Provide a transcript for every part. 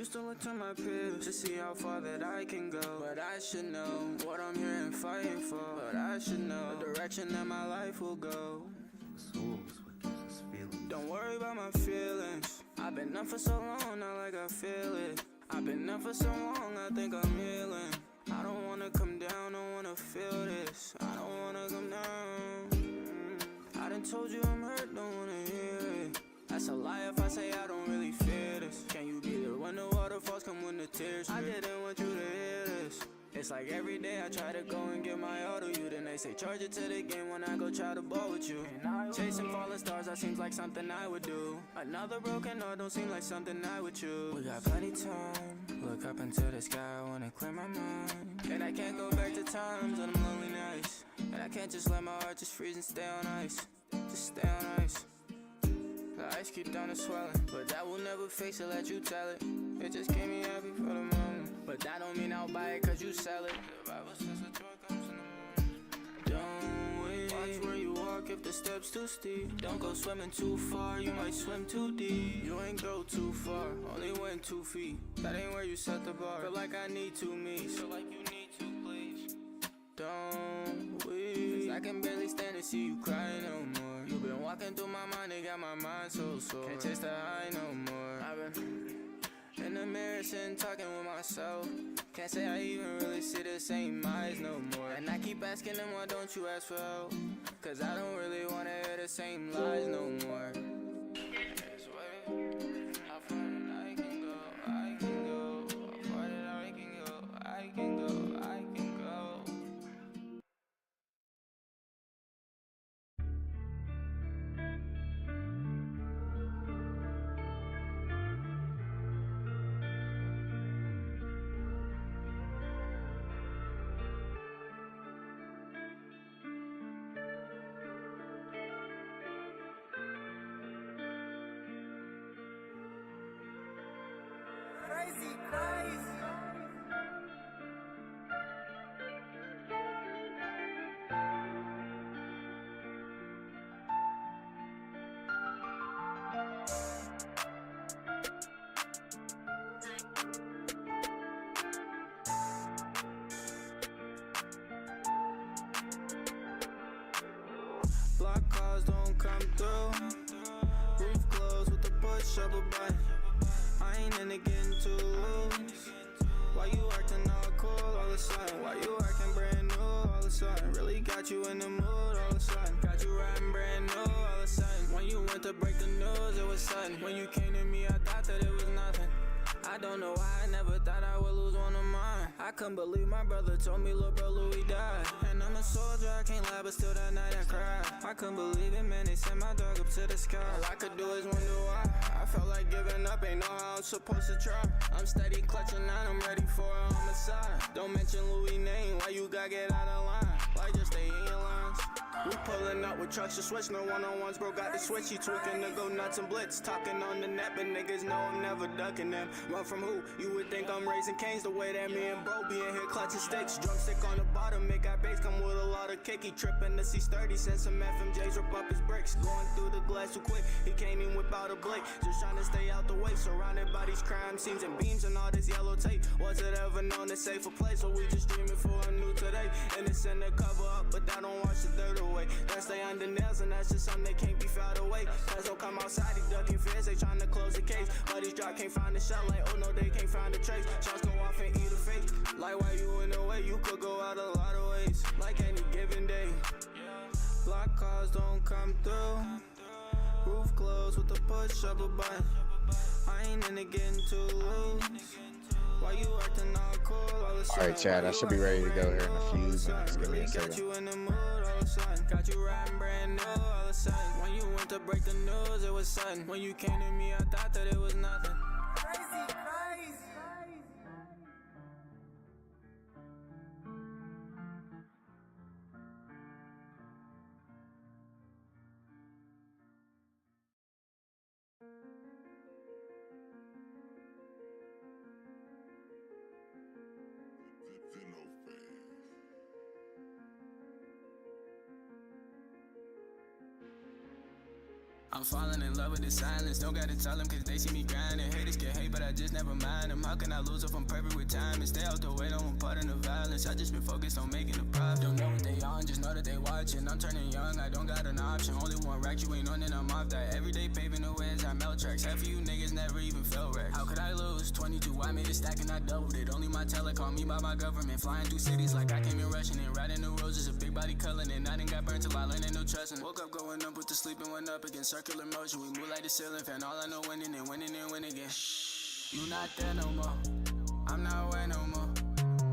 used to look to my peers to see how far that I can go, but I should know what I'm here and fighting for. But I should know the direction that my life will go. Souls, what gives us feelings? Don't worry about my feelings. I've been up for so long, not like I feel it. I've been up for so long, I think I'm healing. I don't wanna come down, don't wanna feel this. I don't wanna come down. I done told you I'm hurt, don't wanna hear it. That's a lie if I say I don't really feel this. Can you be there when the waterfalls come when the tears? I didn't want you to hear this. It's like every day I try to go and get my all to you. Then they say charge it to the game when I go try to ball with you. Chasing falling stars, that seems like something I would do. Another broken heart don't seem like something I would choose. We got plenty time. Look up into the sky, I wanna clear my mind. And I can't go back to times on them lonely nights. And I can't just let my heart just freeze and stay on ice. Just stay on ice. The ice keep down and swelling, but that will never fix it, let you tell it. It just keep me happy for the moment, but that don't mean I'll buy it cause you sell it. The Bible says the joy comes in the morning. Don't wait, watch where you walk if the steps too steep. Don't go swimming too far, you might swim too deep. You ain't go too far, only went 2 feet. That ain't where you set the bar. Feel like I need to meet, feel like you need to please. Don't weep, 'cause I can barely stand to see you cry no more. You been walking through my mind, it got my mind so sore. Can't taste the high no more. I've been in the mirror sitting talking with myself. Can't say I even really see the same eyes no more. And I keep asking them why don't you ask for help, 'cause I don't really wanna hear the same lies no more. This way, how far that I can go, I can go. How far that I can go, I can go, I can go. Crazy, crazy. Block calls don't come through. Roof closed with the push up a button. I ain't into getting too loose. Why you acting all cool all of a sudden? Why you acting brand new all of a sudden? Really got you in the mood all of a sudden. Got you riding brand new all of a sudden. When you went to break the news, it was sudden. When you came to me, I thought that it was nothing. I don't know why I never thought I would lose one of mine. I couldn't believe my brother told me little bro Louis died. And I'm a soldier, I can't lie, but still that night I cried. I couldn't believe it, man, they sent my dog up to the sky. All I could do is wonder why. I felt like giving up, ain't know how I'm supposed to try. I'm steady clutching 9, I'm ready for a homicide. Don't mention Louis' name, why you gotta get out of line? Why just stay in your lines? We pulling up with trucks to switch, no one-on-ones, bro got the switch. He tweaking to go nuts and blitz, talking on the net, but niggas know I'm never ducking them. Run from who? You would think I'm raising canes the way that me and bro be in here clutching sticks. Drumstick on the bottom, it got bass, come with a lot of kick. He tripping to C30, send some FMJs, rip up his bricks. Going through the glass too quick, he can't even whip out a blade. Just trying to stay out the way, surrounded by these crime scenes and beams and all this yellow tape. Was it ever known to safe a place, or we just dreaming for a new today? Innocent to cover up, but that don't wash the dirt away. That stay under nails, and that's just something that can't be filed away. Cause don't come outside, he ducking fears, they trying to close the case. But these drop can't find the shell, like oh no, they can't find the trace. Shots go off and eat a face. Like why you in the way, you could go out a lot of ways. Like any given day. Block calls don't come through. Roof closed with the push up a button. I ain't into getting too loose. Why you acting all cool all of a sudden? Alright, Chad, I should be ready to go here in a few minutes. Give me a second. Got you in the mood all of a sudden. Got you riding brand new all of a sudden. When you went to break the news, it was sudden. When you came to me, I thought that it was nothing. Crazy, crazy. I'm falling in love with the silence. Don't gotta tell them cause they see me grinding. Haters get hate, but I just never mind them. How can I lose if I'm perfect with time and stay out the way? Don't want part of the violence. I just been focused on making a profit. Don't know what they on, just know that they watching. I'm turning young, I don't got an option. Only one rack, you ain't on it, I'm off that. Everyday paving the way as I melt tracks. Half of you niggas never even felt racks. How could I lose? 22, I made a stack and I doubled it. Only my teller called me by my government. Flying through cities like I came in rushing and riding the roads is a big body culling. And I didn't got burnt till I learned ain't no trusting. Woke up going up with the sleep and went up against circular motion. We move like the ceiling fan. All I know winning and winning and win again. You not there no more. I'm not away no more.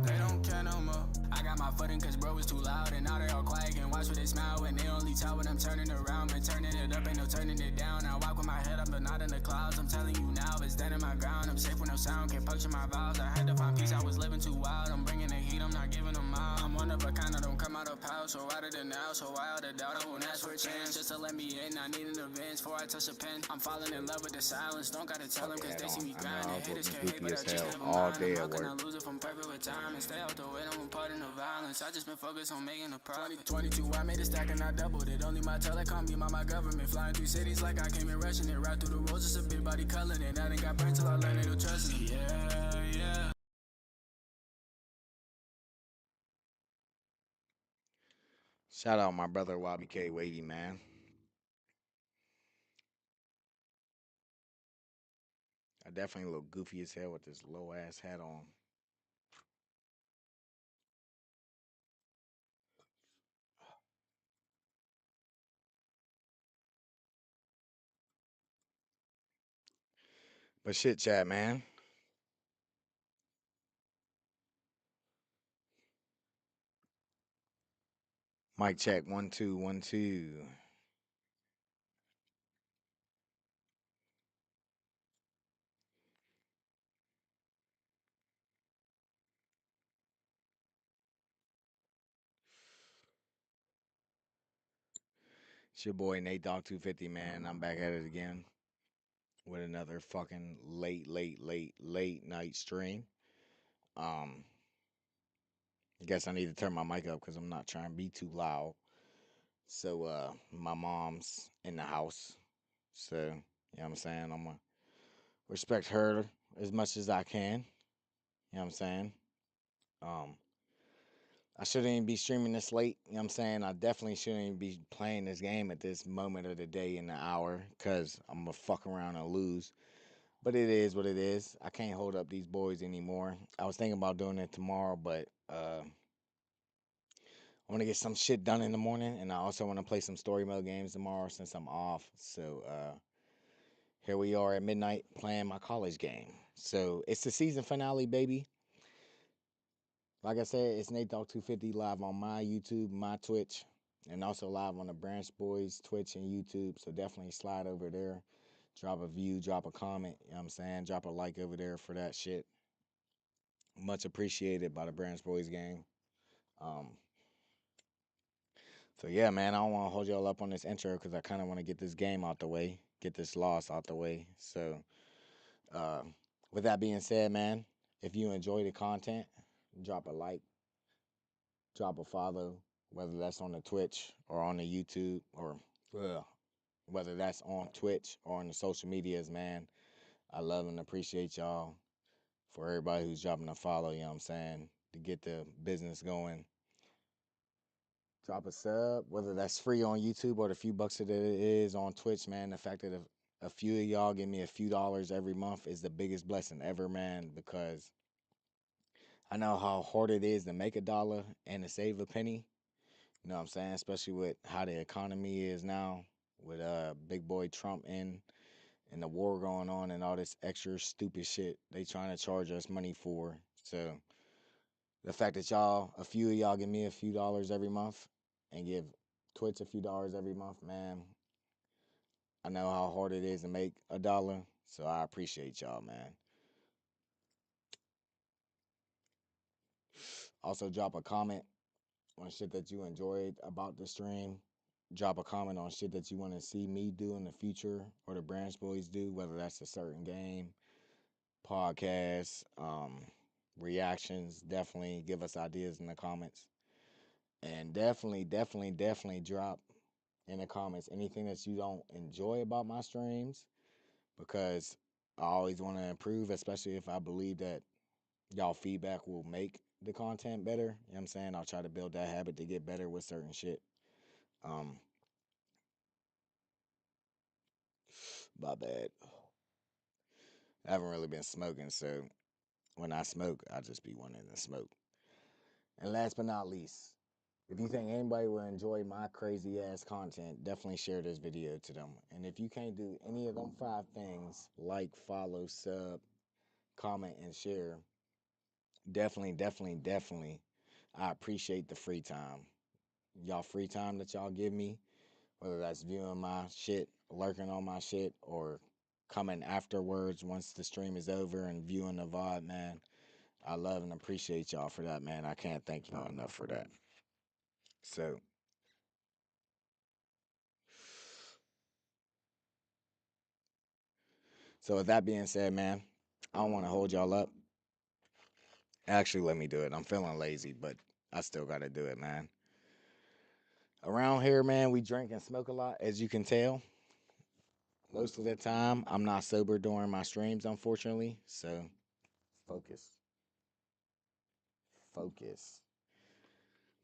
They don't care no more. I got my footing cause bro was too loud. And now they all quiet and watch what they smile. When they only tell when I'm turning around. Been turning it up, ain't no turning it down. I walk with my head up but not in the clouds. I'm telling you now, it's dead in my ground. I'm safe with no sound, can't puncture my vows. I had to find peace, I was living too wild. I'm bringing the heat, I'm not giving them out. I'm one of a kind, I don't come out of power. So out of the now, so why out of doubt? I won't ask for a chance just to let me in. I need an advance before I touch a pen. I'm falling in love with the silence. Don't gotta tell them cause they see me grinding. Haters can't hate, but I just never mind them. How can I lose if I'm perfect with time and stay out the way? Don't want part in the violence. I just been focused on making a profit. 22, I made a stack and I doubled it. Only my teller called me by my government. Flying through cities like I came in rushing it. Right through the roads, it's a big body coloring. And I done got burnt till I learned they don't trust it. Yeah. Shout out my brother YBK Wavy, man. I definitely look goofy as hell with this low ass hat on. But shit, chat, man. Mic check 1 2 1 2. It's your boy Nate Dog 250, man. I'm back at it again with another fucking late night stream. I guess I need to turn my mic up because I'm not trying to be too loud. So my mom's in the house. So, you know what I'm saying? I'm gonna respect her as much as I can. You know what I'm saying? Um I shouldn't even be streaming this late. You know what I'm saying? I definitely shouldn't even be playing this game at this moment of the day and the hour because I'm going to fuck around and lose. But it is what it is. I can't hold up these boys anymore. I was thinking about doing it tomorrow, but I want to get some shit done in the morning. And I also want to play some story mode games tomorrow since I'm off. So here we are at midnight playing my college game. So it's the season finale, baby. Like I said, it's Nate Dog 250 live on my YouTube, my Twitch, and also live on the BranchBoyz Twitch and YouTube. So definitely slide over there, drop a view, drop a comment, you know what I'm saying? Drop a like over there for that shit. Much appreciated by the BranchBoyz gang. So yeah, man, I don't want to hold y'all up on this intro because I kind of want to get this game out the way, get this loss out the way. So uh, with that being said, man, if you enjoy the content, drop a like, drop a follow, whether that's on the Twitch or on the YouTube or whether that's on Twitch or on the social medias, man. I love and appreciate y'all for everybody who's dropping a follow, you know what I'm saying, to get the business going. Drop a sub, whether that's free on YouTube or the few bucks that it is on Twitch, man. The fact that a few of y'all give me a few dollars every month is the biggest blessing ever, man, because I know how hard it is to make a dollar and to save a penny. You know what I'm saying? Especially with how the economy is now, with big boy Trump in and the war going on and all this extra stupid shit they trying to charge us money for. So the fact that a few of y'all give me a few dollars every month and give Twitch a few dollars every month, man, I know how hard it is to make a dollar. So I appreciate y'all, man. Also drop a comment on shit that you enjoyed about the stream. Drop a comment on shit that you want to see me do in the future or the BranchBoyz do, whether that's a certain game, podcast, reactions. Definitely give us ideas in the comments. And definitely drop in the comments anything that you don't enjoy about my streams, because I always want to improve, especially if I believe that y'all feedback will make the content better. You know what I'm saying? I'll try to build that habit to get better with certain shit. Um, my bad. I haven't really been smoking, so when I smoke, I just be wanting to smoke. And last but not least, if you think anybody will enjoy my crazy ass content, definitely share this video to them. And if you can't do any of them 5 things, like, follow, sub, comment, and share, definitely, I appreciate the free time. Y'all free time that y'all give me, whether that's viewing my shit, lurking on my shit, or coming afterwards once the stream is over and viewing the VOD, man. I love and appreciate y'all for that, man. I can't thank y'all enough for that. So with that being said, man, I don't want to hold y'all up. Actually, let me do it. I'm feeling lazy, but I still got to do it, man. Around here, man, we drink and smoke a lot, as you can tell. Most of the time, I'm not sober during my streams, unfortunately. So, focus.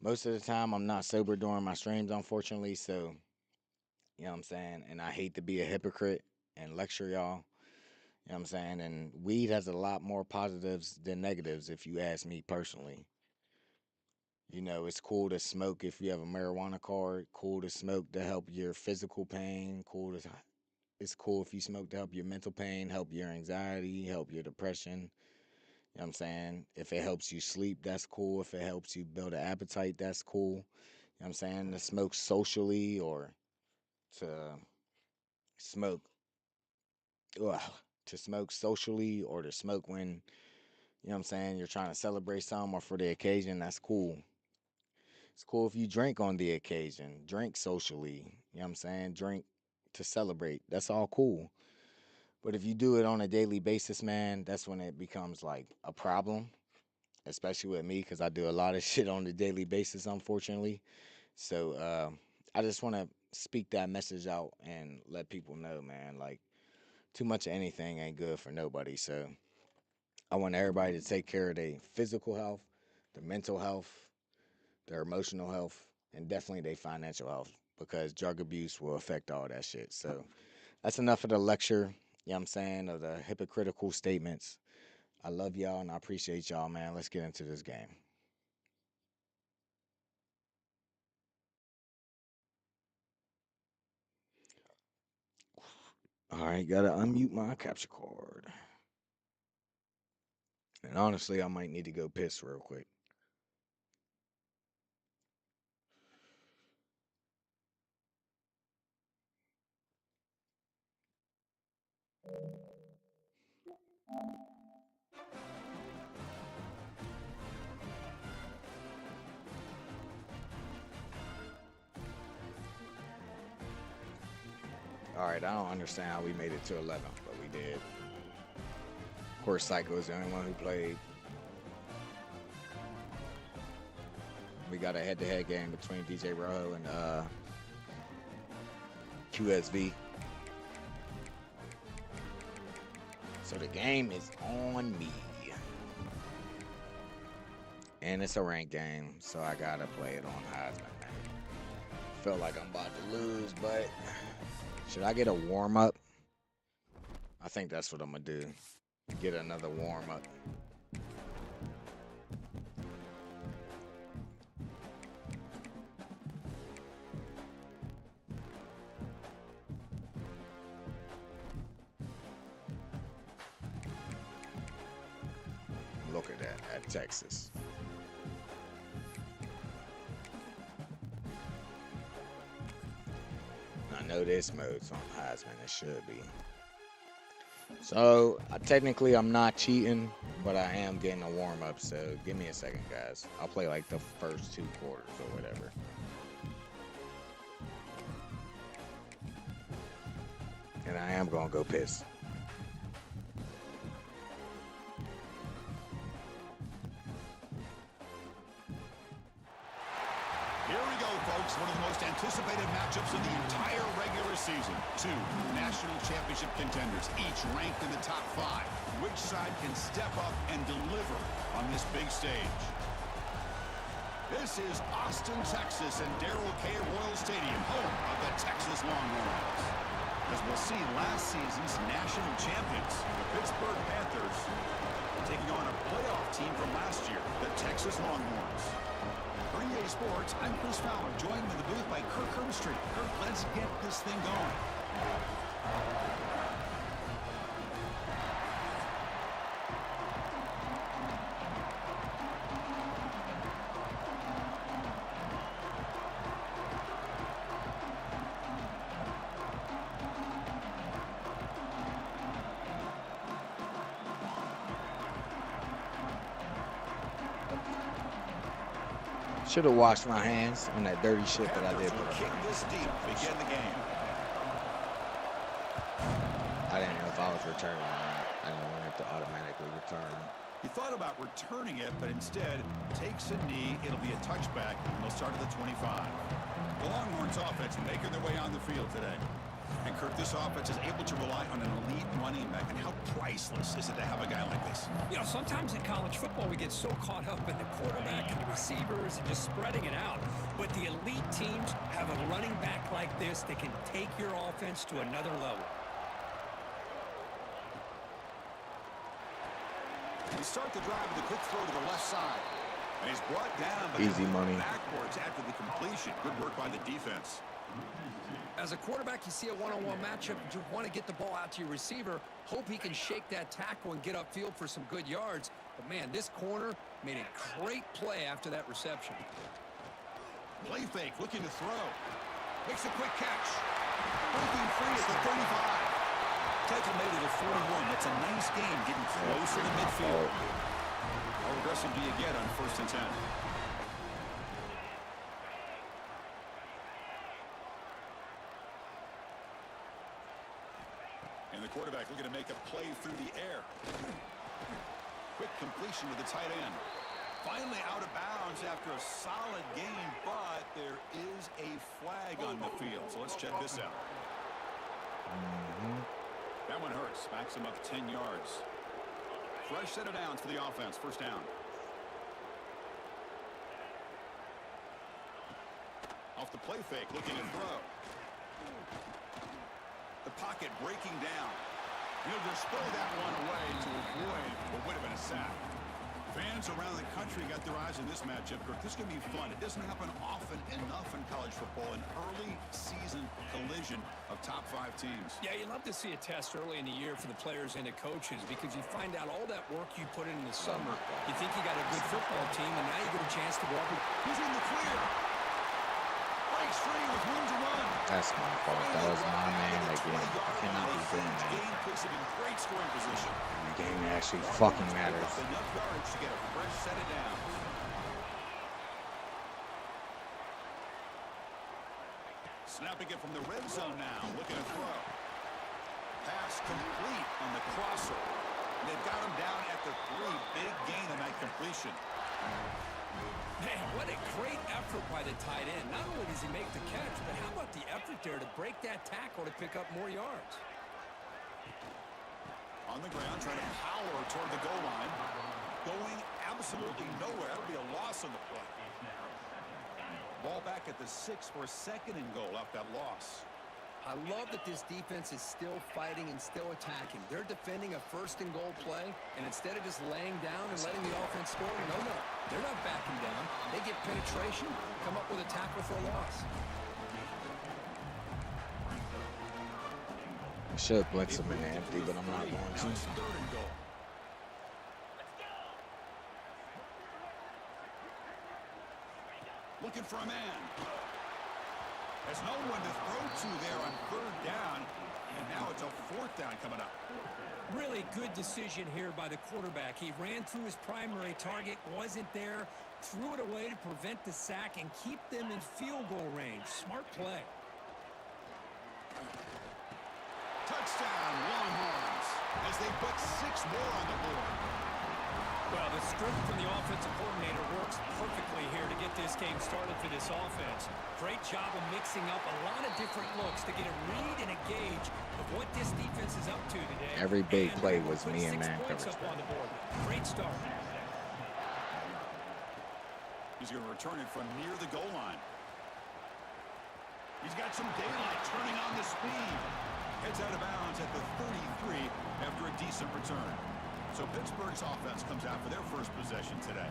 Most of the time, I'm not sober during my streams, unfortunately. So, you know what I'm saying? And I hate to be a hypocrite and lecture y'all. You know what I'm saying? And weed has a lot more positives than negatives, if you ask me personally. You know, it's cool to smoke if you have a marijuana card. Cool to smoke to help your physical pain. It's cool if you smoke to help your mental pain, help your anxiety, help your depression. You know what I'm saying? If it helps you sleep, that's cool. If it helps you build an appetite, that's cool. You know what I'm saying? To smoke socially or to smoke, ugh, to smoke socially or to smoke when, you know what I'm saying, you're trying to celebrate something or for the occasion, that's cool. It's cool if you drink on the occasion, drink socially, you know what I'm saying? Drink to celebrate. That's all cool. But if you do it on a daily basis, man, that's when it becomes like a problem, especially with me, because I do a lot of shit on a daily basis, unfortunately. So I just want to speak that message out and let people know, man, like, too much of anything ain't good for nobody. So I want everybody to take care of their physical health, their mental health, their emotional health, and definitely their financial health, because drug abuse will affect all that shit. So that's enough of the lecture, you know what I'm saying, of the hypocritical statements. I love y'all and I appreciate y'all, man. Let's get into this game. All right, gotta unmute my capture card. And honestly, I might need to go piss real quick. All right, I don't understand how we made it to 11, but we did. Of course, Psycho is the only one who played. We got a head-to-head game between DJ Rojo and QSV. So the game is on me. And it's a ranked game, so I gotta play it on Heisman, man. Feel like I'm about to lose, but should I get a warm-up? I think that's what I'm gonna do. Get another warm-up. Look at that, at Texas. I know this mode's on Heisman, it should be. So, technically I'm not cheating, but I am getting a warm-up, so give me a second, guys. I'll play like the first 2 quarters or whatever. And I am gonna go piss. Here we go, folks. Next, one of the most anticipated matchups of the entire regular season. Two national championship contenders, each ranked in the top 5. Which side can step up and deliver on this big stage? This is Austin, Texas, and Darrell K. Royal Stadium, home of the Texas Longhorns. As we'll see, last season's national champions, the Pittsburgh Panthers, taking on a playoff team from last year, the Texas Longhorns. For EA Sports, I'm Chris Fowler, joined in the booth by Kirk Herbstreit. Kirk, let's get this thing going. Should have washed my hands on that dirty shit that I did. Kick this deep, begin the game. I didn't know if I was returning or not. I didn't want it to automatically return. He thought about returning it, but instead takes a knee. It'll be a touchback, and they'll start at the 25. The Longhorns offense making their way on the field today. And Kirk, this offense is able to rely on an elite running back. And how priceless is it to have a guy like this? You know, sometimes in college football, we get so caught up in the quarterback and the receivers and just spreading it out. But the elite teams have a running back like this that can take your offense to another level. We start the drive with a quick throw to the left side. And he's brought down, but easy money backwards after the completion. Good work by the defense. As a quarterback, you see a one-on-one matchup, you want to get the ball out to your receiver, hope he can shake that tackle and get upfield for some good yards. But, man, this corner made a great play after that reception. Play fake, looking to throw. Makes a quick catch. Breaking free at the 35. Tackle made it at 41. That's a nice game, getting closer to midfield. How aggressive do you get on 1st and 10? And the quarterback looking to make a play through the air. Quick completion to the tight end. Finally out of bounds after a solid game, but there is a flag on the field. So let's check this out. That one hurts. Backs him up 10 yards. Fresh set of downs for the offense. 1st down. Off the play fake, looking to throw. The pocket breaking down. He'll just throw that one away to avoid what would have been a sack. Fans around the country got their eyes on this matchup, Kirk. This is going to be fun. It doesn't happen often enough in college football, an early season collision of top 5 teams. Yeah, you love to see a test early in the year for the players and the coaches because you find out all that work you put in the summer. You think you got a good football team, and now you get a chance to go up. He's in the clear. Breaks free with room to run. That's my fault. That was my man again. I cannot be doing that. Game puts him in great scoring position. The game actually fucking matters. Enough yards to get a fresh set of downs. Snapping it from the red zone now. Looking to throw. Pass complete on the crosser. And they've got him down at the 3. Big gain on that completion. Man, what a great effort by the tight end. Not only does he make the catch, but how about the effort there to break that tackle to pick up more yards? On the ground, trying to power toward the goal line. Going absolutely nowhere. That'll be a loss on the play. Ball back at the 6 for a 2nd and goal off that loss. I love that this defense is still fighting and still attacking. They're defending a 1st and goal play, and instead of just laying down and letting the offense score, no. They're not backing down. They get penetration, come up with a tackle for a loss. I should blitz him in the empty, but I'm not going to. 3rd and goal. Looking for a man. There's no one to throw to there on 3rd down, and now it's a 4th down coming up. Really good decision here by the quarterback. He ran through his primary target, wasn't there, threw it away to prevent the sack and keep them in field goal range. Smart play. Touchdown, Longhorns, as they put 6 more on the board. Well, the the script from the offensive coordinator works perfectly here to get this game started for this offense. Great job of mixing up a lot of different looks to get a read and a gauge of what this defense is up to today. Every big And play we're was putting me and 6 man points coverage. up on the board. Great start. He's going to return it from near the goal line. He's got some daylight, turning on the speed. Heads out of bounds at the 33 after a decent return. So Pittsburgh's offense comes out for their first possession today.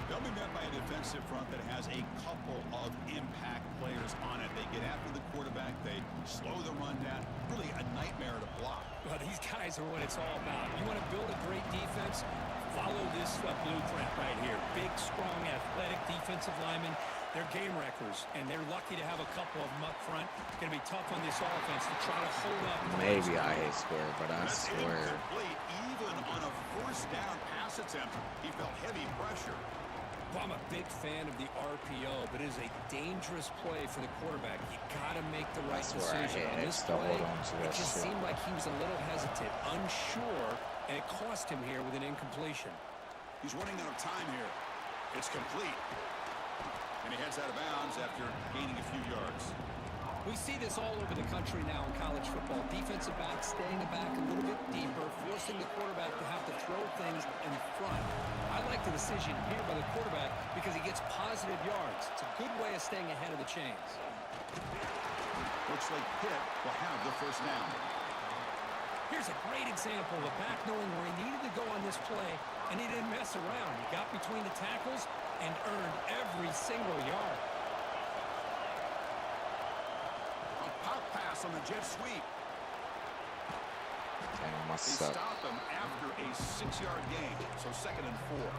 They'll be met by a defensive front that has a couple of impact players on it. They get after the quarterback. They slow the run down. Really a nightmare to block. Well, these guys are what it's all about. You want to build a great defense? Follow this blueprint right here. Big, strong, athletic defensive linemen. They're game wreckers, and they're lucky to have a couple of them up front. It's going to be tough on this offense to try to hold up. Maybe I hit square, but I That's swear. incomplete. Even on a first down pass attempt, he felt heavy pressure. Well, I'm a big fan of the RPO, but it is a dangerous play for the quarterback. You got to make the right That's where I decision. hit On X this to play, hold on to it that just shit. seemed like he was a little hesitant, unsure, and it cost him here with an incompletion. He's running out of time here. It's complete. And he heads out of bounds after gaining a few yards. We see this all over the country now in college football. Defensive backs staying back a little bit deeper, forcing the quarterback to have to throw things in front. I like the decision here by the quarterback because he gets positive yards. It's a good way of staying ahead of the chains. Looks like Pitt will have the first down. Here's a great example of a back knowing where he needed to go on this play, and he didn't mess around. He got between the tackles and earned every single yard. A pop pass on the jet sweep. Damn, I They suck. stop him after a 6-yard gain, so 2nd and 4.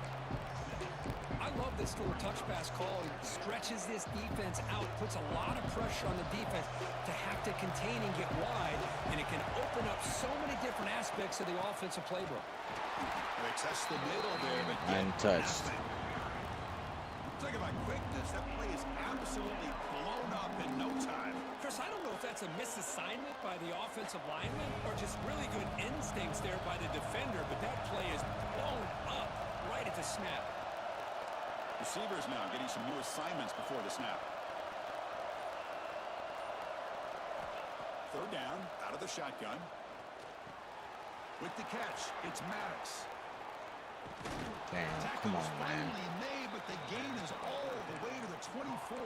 I love this little touch pass call. It stretches this defense out, puts a lot of pressure on the defense to have to contain and get wide, and it can open up so many different aspects of the offensive playbook. They test the middle there, but get Untouched. nothing. Talk about quickness. That play is absolutely blown up in no time. Chris, I don't know if that's a misassignment by the offensive lineman or just really good instincts there by the defender, but that play is blown up right at the snap. Receivers now getting some new assignments before the snap. 3rd down, out of the shotgun. With the catch, it's Maddox. Damn, come Tackle's on, man. finally made, but the gain is all the way to the 24.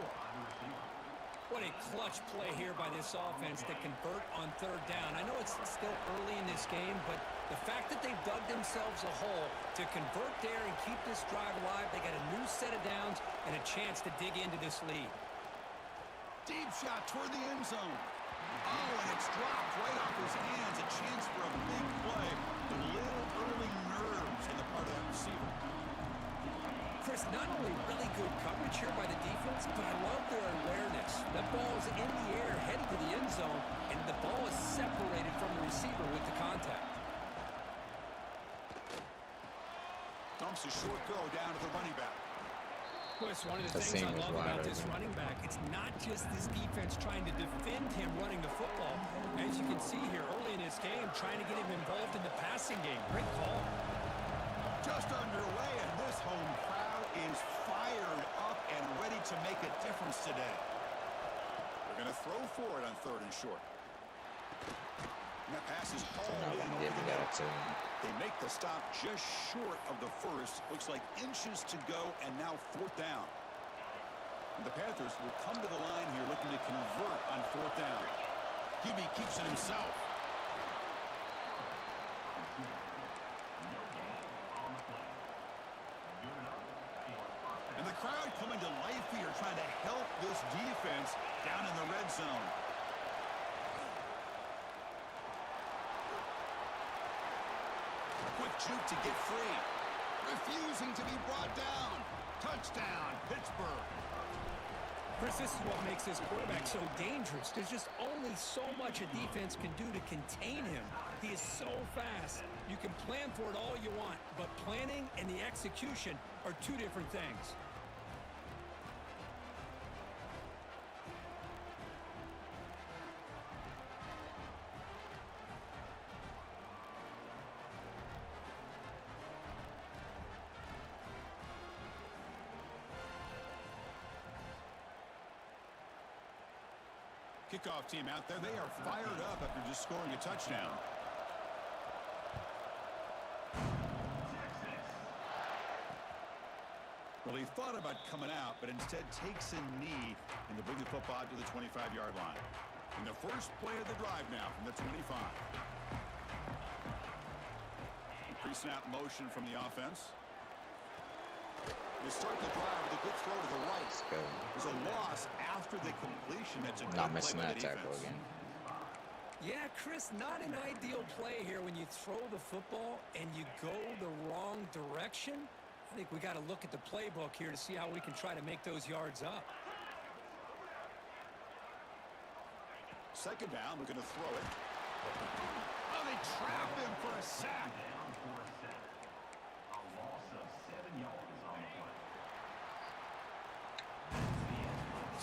What a clutch play here by this offense to convert on 3rd down. I know it's still early in this game, but the fact that they've dug themselves a hole to convert there and keep this drive alive, they got a new set of downs and a chance to dig into this lead. Deep shot toward the end zone. Oh, and it's dropped right off his hands. A chance for a big play. A little early nerves on the part of that receiver. Chris, not only really good coverage here by the defense, but I love their awareness. That ball is in the air, headed to the end zone, and the ball is separated from the receiver with the contact. Dumps a short throw down to the running back. Well, it's one of the The things I seam was love wide about this open. running back. It's not just this defense trying to defend him running the football. As you can see here early in this game, trying to get him involved in the passing game. Great call. Just underway, and this home crowd is fired up and ready to make a difference today. They're going to throw for it on 3rd and short. And that pass is hauled Not in gonna over give the me middle. that too. They make the stop just short of the first. Looks like inches to go, and now 4th down. And the Panthers will come to the line here looking to convert on 4th down. QB keeps it himself. And the crowd coming to life here, trying to help this defense down in the red zone. Quick juke to get free. Refusing to be brought down. Touchdown, Pittsburgh. Chris, this is what makes this quarterback so dangerous. There's just only so much a defense can do to contain him. He is so fast. You can plan for it all you want, but planning and the execution are 2 different things. kickoff team out there. They are fired up after just scoring a touchdown. Well, he thought about coming out, but instead takes a knee and to bring the football to the 25-yard line. And the first play of the drive now from the 25. Pre-snap motion from the offense. They start the drive with a good throw to the right. There's a loss after the completion. That's a good Not play missing by that the tackle defense. again. Yeah, Chris, not an ideal play here when you throw the football and you go the wrong direction. I think we got to look at the playbook here to see how we can try to make those yards up. Second down, we're going to throw it. Oh, they trap him for a sack.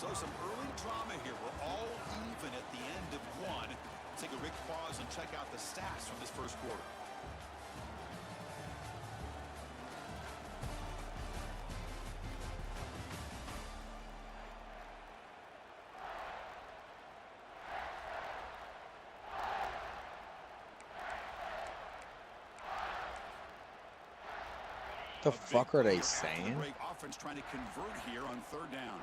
So some early drama here. We're all even at the end of one. Take a quick pause and check out the stats from this first quarter. The fuck are they saying? Great offense trying to convert here on third down.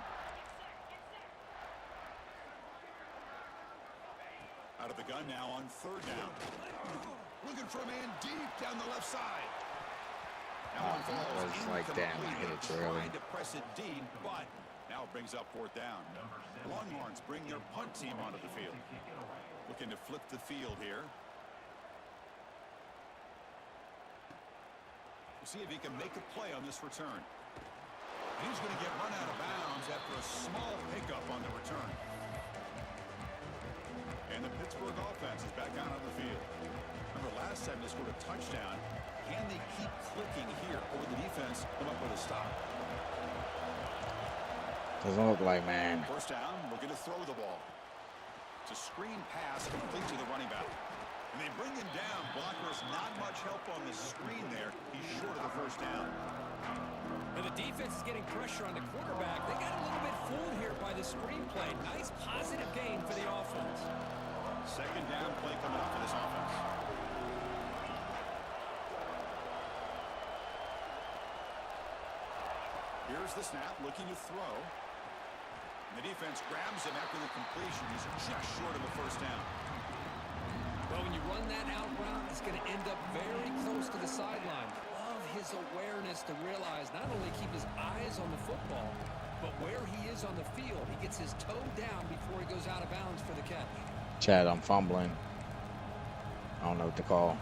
Out of the gun now on third down. Looking for a man deep down the left side. That one falls was like, damn, I hit it too early. Trying to press it deep, but now it brings up fourth down. Longhorns bring their punt team onto the field. Looking to flip the field here. We'll see if he can make a play on this return. And he's going to get run out of bounds after a small pickup on the return. And the Pittsburgh offense is back out on the field. Remember last time they scored a touchdown. Can they keep clicking here, or will the defense come up with a stop? Doesn't look like, man. First down, we're going to throw the ball. It's a screen pass complete to the running back. And they bring him down. Blockers not much help on the screen there. He's short of the first down. And the defense is getting pressure on the quarterback. They got a little bit fooled here by the screenplay. Nice positive gain for the offense. Second down play coming up for this offense. Here's the snap, looking to throw. And the defense grabs him after the completion. He's just short of a first down. Well, when you run that out route, it's going to end up very close to the sideline. Love his awareness to realize not only keep his eyes on the football, but where he is on the field. He gets his toe down before he goes out of bounds for the catch. Chad, I'm fumbling. I don't know what to call.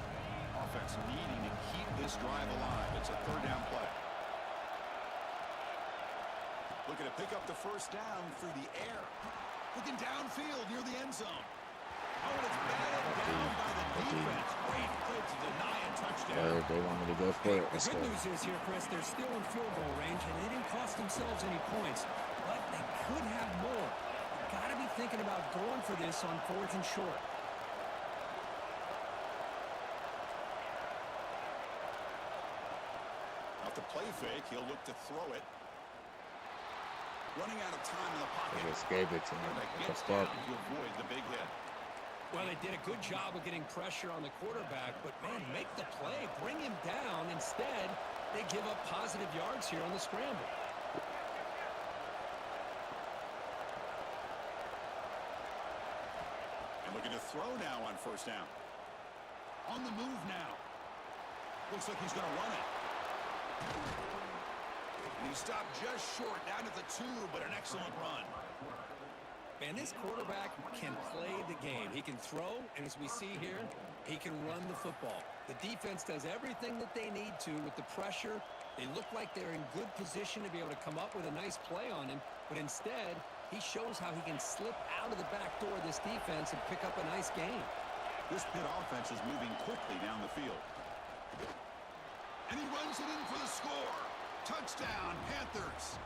Offense needing to keep this drive alive. It's a third down play. Looking to pick up the first down through the air. Looking downfield near the end zone. Oh, and it's batted down by the defense. Great play to deny a touchdown. They want me to go for it. The good news is here, Chris, they're still in field goal range, and they didn't cost themselves any points, but they could have more. Got to be thinking about going for this on fourth and short. Off the play fake, he'll look to throw it. Running out of time in the pocket. They just gave it to me. Gets down to avoid the big hit. Well, they did a good job of getting pressure on the quarterback, but, man, make the play. Bring him down. Instead, they give up positive yards here on the scramble. And looking to throw now on first down. On the move now. Looks like he's going to run it. And he stopped just short, down at the 2, but an excellent run. Man, this quarterback can play the game. He can throw, and as we see here, he can run the football. The defense does everything that they need to with the pressure. They look like they're in good position to be able to come up with a nice play on him, but instead, he shows how he can slip out of the back door of this defense and pick up a nice gain. This Pitt offense is moving quickly down the field. And he runs it in for the score. Touchdown, Panthers.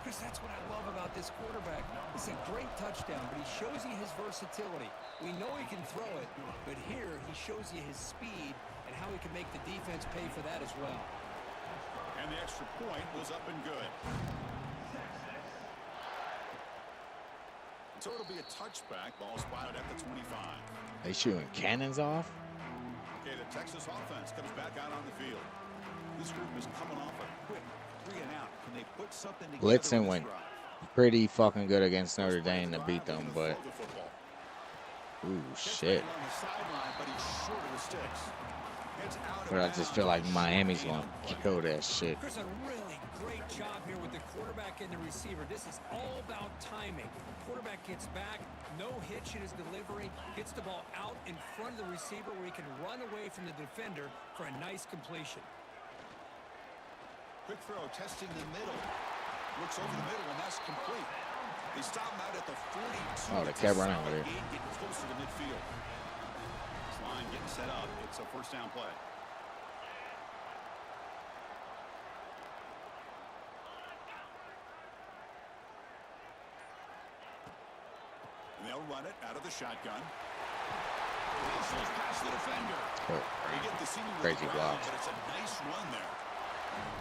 Chris, that's what I love about this quarterback. It's a great touchdown, but he shows you his versatility. We know he can throw it, but here he shows you his speed and how he can make the defense pay for that as well. And the extra point was up and good. So it'll be a touchback. Ball spotted at the 25. They shooting cannons off? Okay, the Texas offense comes back out on the field. This group is coming off a quick 3 and out. Can they put something together? Blitzing went pretty fucking good against Notre Dame to beat them, but ooh, shit. But I just feel like Miami's gonna kill that shit. Chris, a really great job here with the quarterback and the receiver. This is all about timing. Quarterback gets back, no hitch in his delivery, gets the ball out in front of the receiver where he can run away from the defender for a nice completion. Quick throw, testing the middle. Looks over the middle, and that's complete. They stop him out at the 42. Oh, they kept running with it. Getting closer to midfield. This line getting set up. It's a first down play. And they'll run it out of the shotgun. Whistles past the defender. They get the senior Crazy block. but it's a nice run there.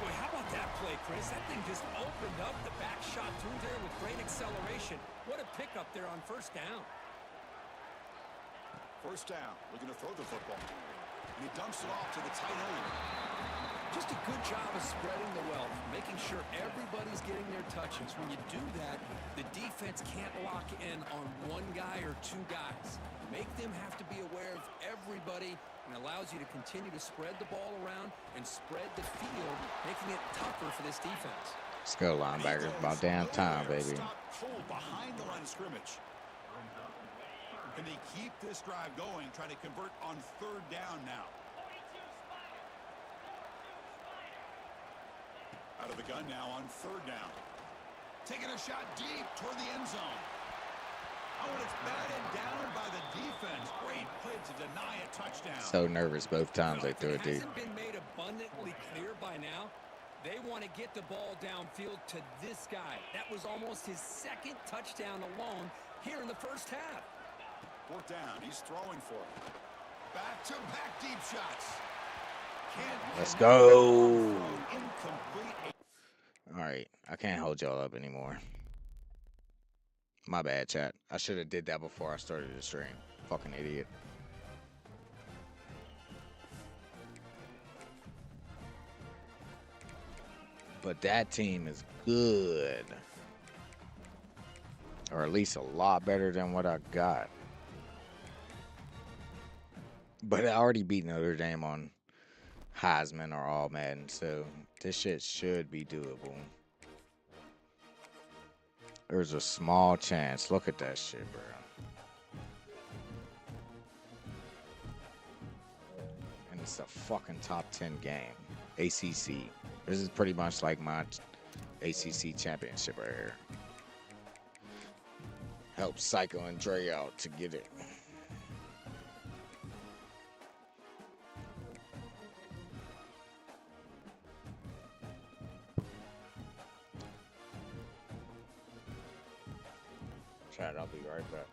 Boy, how about that play, Chris? That thing just opened up. The back shot through there with great acceleration. What a pickup there on first down. First down, looking to throw the football. And he dumps it off to the tight end. Just a good job of spreading the wealth, making sure everybody's getting their touches. When you do that, the defense can't lock in on one guy or two guys. Make them have to be aware of everybody, and allows you to continue to spread the ball around and spread the field, making it tougher for this defense. Let's go, linebackers. About damn time, baby. Stop cold behind the line of scrimmage. Can they keep this drive going, trying to convert on third down now? Out of the gun now on third down. Taking a shot deep toward the end zone. Oh, and it's batted down by the defense. Great play to deny a touchdown. So nervous both times they threw it deep. Hasn't been made abundantly clear by now. They want to get the ball downfield to this guy. That was almost his second touchdown alone here in the first half. Fourth down. He's throwing for it. Back-to-back deep shots. Let's go. Incomplete. All right, I can't hold y'all up anymore. My bad, chat. I should have did that before I started the stream. Fucking idiot. But that team is good. Or at least a lot better than what I got. But I already beat Notre Dame on Heisman or All Madden, so this shit should be doable. There's a small chance. Look at that shit, bro. And it's a fucking top 10 game. ACC. This is pretty much like my ACC championship right here. Help Psycho and Dre out to get it. Chat, I'll be right back.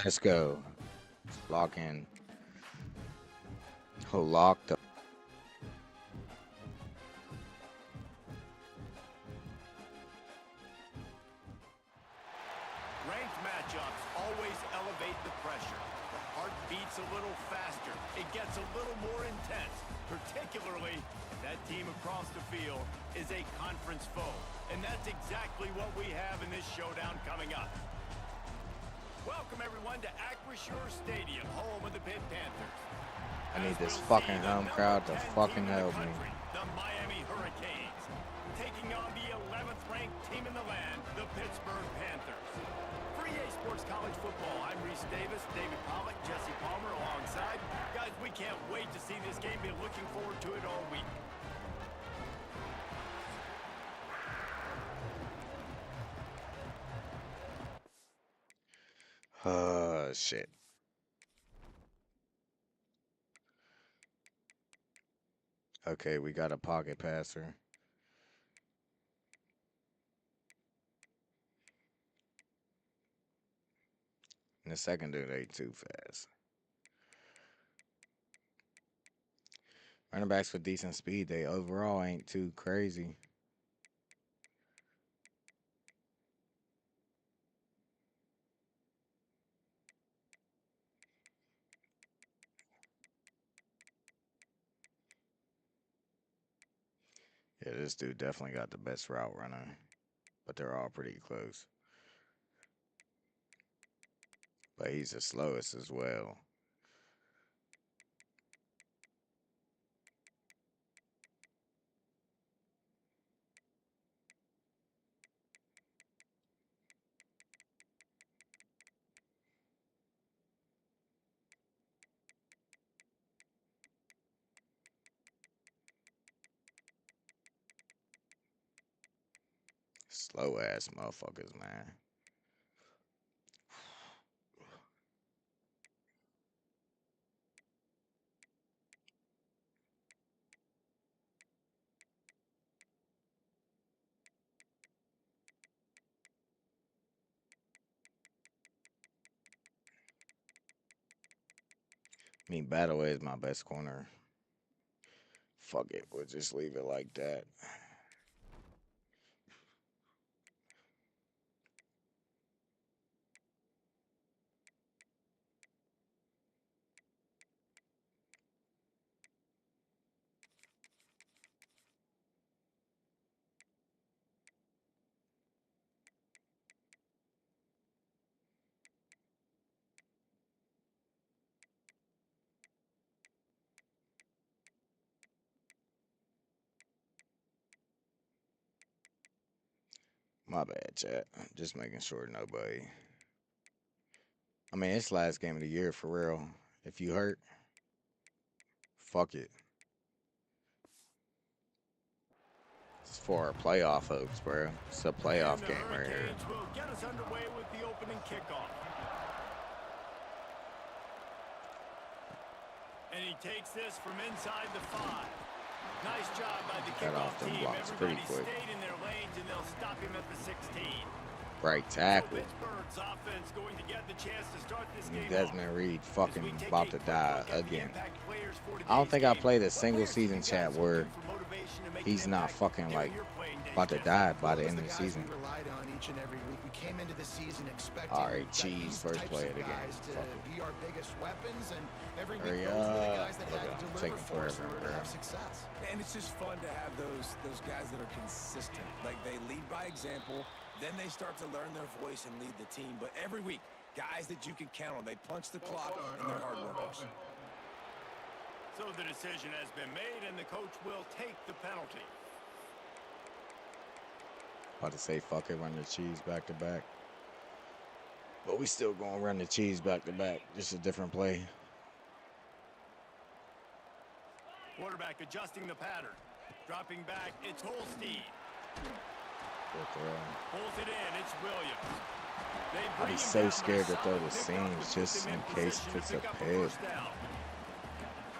Let's go. Lock in. Oh, locked up. Ranked matchups always elevate the pressure. The heart beats a little faster. It gets a little more intense, particularly if that team across the field is a conference foe. And that's exactly what we have in this showdown coming up. Welcome, everyone, to Acrisure Stadium, home of the Pitt Panthers. I need this As we'll fucking see, the home number crowd to 10 fucking team in the help me. country, the Miami Hurricanes, taking on the 11th ranked team in the land, the Pittsburgh Panthers. For EA Sports College Football, I'm Reese Davis, David Pollack, Jesse Palmer alongside. Guys, we can't wait to see this game. Been looking forward to it all week. Oh, shit. Okay, we got a pocket passer. And the second dude ain't too fast. Running backs with decent speed, they overall ain't too crazy. Yeah, this dude definitely got the best route runner, but they're all pretty close. But he's the slowest as well. Slow ass motherfuckers, man. I mean, Battleway is my best corner. Fuck it, we'll just leave it like that. My bad, chat. Just making sure nobody. I mean, it's last game of the year for real. If you hurt, fuck it. It's for our playoff hopes, bro. It's a playoff game right here. Hurricanes will get us underway with the opening kickoff. And he takes this from inside the 5. Nice job by the Cut off kickoff them team. blocks pretty Everybody quick. stayed in their lanes, and they'll stop him at the 16. Right So tackle. Pittsburgh's offense going to get the chance to start this game off. Desmond Reed fucking As we take about a to quick die look at the again. impact players for I don't today's think I game. played a What single players do you season guys chat look where for motivation to make he's an not impact fucking during like your playing days, about to Jesse? die by the Those end are of the guys season. we relied on each and every week. We came into the season expecting All right, that Cheese, these first types play of of the game. guys to Fuck it. be our biggest weapons, and every week Hurry those were the up. guys that Look had at to him, deliver taking for us in forever, order to bro. have success. And it's just fun to have those guys that are consistent. Like, they lead by example, then they start to learn their voice and lead the team. But every week, guys that you can count on. They punch the clock, and they're hard workers. So the decision has been made, and the coach will take the penalty. About to say fuck it, run the cheese back to back. But we still gonna run the cheese back to back. Just a different play. Quarterback adjusting the pattern. Dropping back, it's Holstein. Good throw. Pulls it in, it's Williams. They I'd bring be him so down, scared but to throw the solid pickup seams to just put them in case position it's to a pick up pick. first down.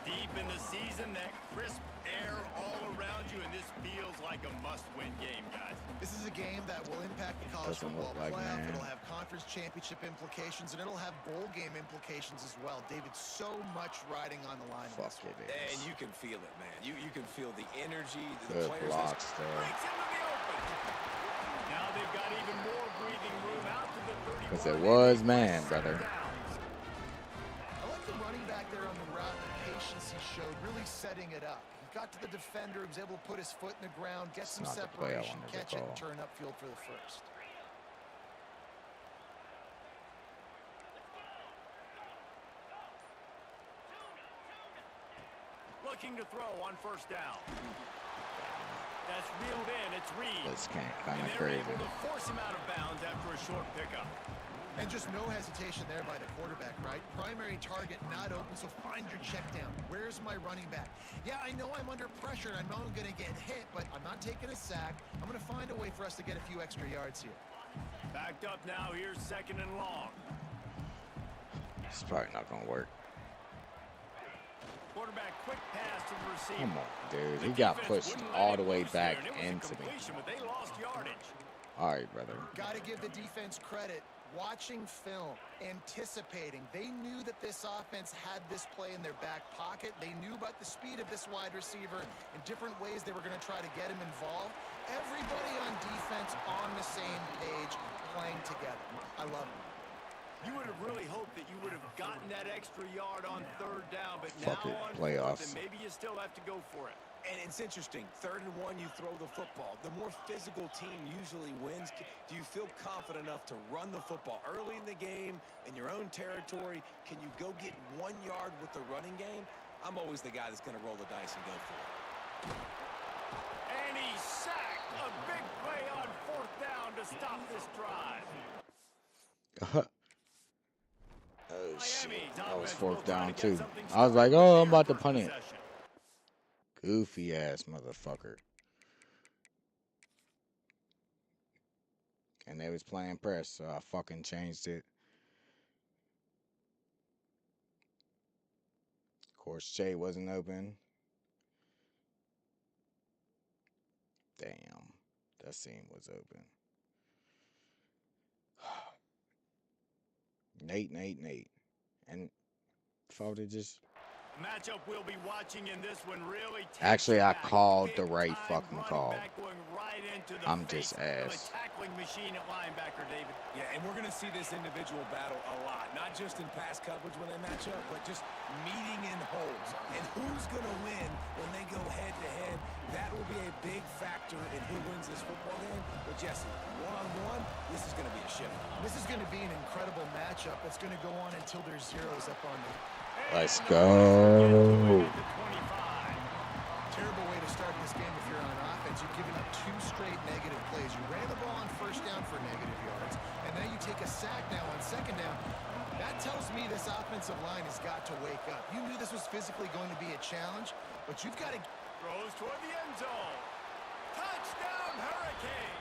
Deep in the season, that crisp air all around you, and this feels like a must-win game, guys. This is a game that will impact the college doesn't look must-win like, playoff. man. It'll have conference championship implications, and it'll have bowl game implications as well. David, so much riding on the line. Fuck it And is. you can feel it, man. You can feel the energy. The Good players blocks there. Breaks into the open. Now they've got even more breathing room out to the 31. Because it was man, brother. I like the running back there on the route, the patience he showed, really setting it up. He got to the defender, was able to put his foot in the ground, get some not the play I separation, wanted to catch it, and call. turn upfield for the first. Looking to throw on first down. That's reeled in. It's Reed. This can't And kind of they're crazy. able to force him out of bounds after a short pickup. And just no hesitation there by the quarterback, right? Primary target not open, so find your check down. Where's my running back? Yeah, I know I'm under pressure, and I know I'm going to get hit, but I'm not taking a sack. I'm going to find a way for us to get a few extra yards here. Backed up now. Here's 2nd and long. It's probably not going to work. Quarterback quick pass to the receiver. Come on, dude. The He got defense pushed wouldn't let all him the way loose there, back and it was a into me. completion, but they lost yardage. All right, brother. Got to give the defense credit. Watching film, anticipating. They knew that this offense had this play in their back pocket. They knew about the speed of this wide receiver and different ways they were going to try to get him involved. Everybody on defense on the same page, playing together. I love it. You would have really hoped that you would have gotten that extra yard on 3rd down, but Fuck now it, on 4th, playoffs. and maybe you still have to go for it. And it's interesting. 3rd and 1, you throw the football. The more physical team usually wins. Do you feel confident enough to run the football early in the game in your own territory? Can you go get 1 yard with the running game? I'm always the guy that's going to roll the dice and go for it. And he's sacked. A big play on 4th down to stop this drive. Oh, shit. Miami's That was offense will 4th try down, to get too. something I was like, started oh, with I'm about their to punt first it. possession. Goofy ass motherfucker. And they was playing press, so I fucking changed it. Of course, Jay wasn't open. Damn. That seam was open. Nate. And if I would have just... Matchup we'll be watching in this one really takes Actually, I back. called the Big right time fucking running call. back going right into the I'm face just of ass. a tackling machine at linebacker, David. Yeah, and we're going to see this individual battle a lot. Not just in pass coverage when they match up, but just meeting in holes. And who's going to win when they go head-to-head? That will be a big factor in who wins this football game. But, Jesse, one-on-one, this is going to be a shift. This is going to be an incredible matchup that's going to go on until there's zeros up on the... Let's And go. the 25. Terrible way to start this game if you're on offense. You've given up 2 straight negative plays. You ran the ball on 1st down for negative yards, and then you take a sack now on 2nd down. That tells me this offensive line has got to wake up. You knew this was physically going to be a challenge, but you've got to... Throws toward the end zone. Touchdown, Hurricanes.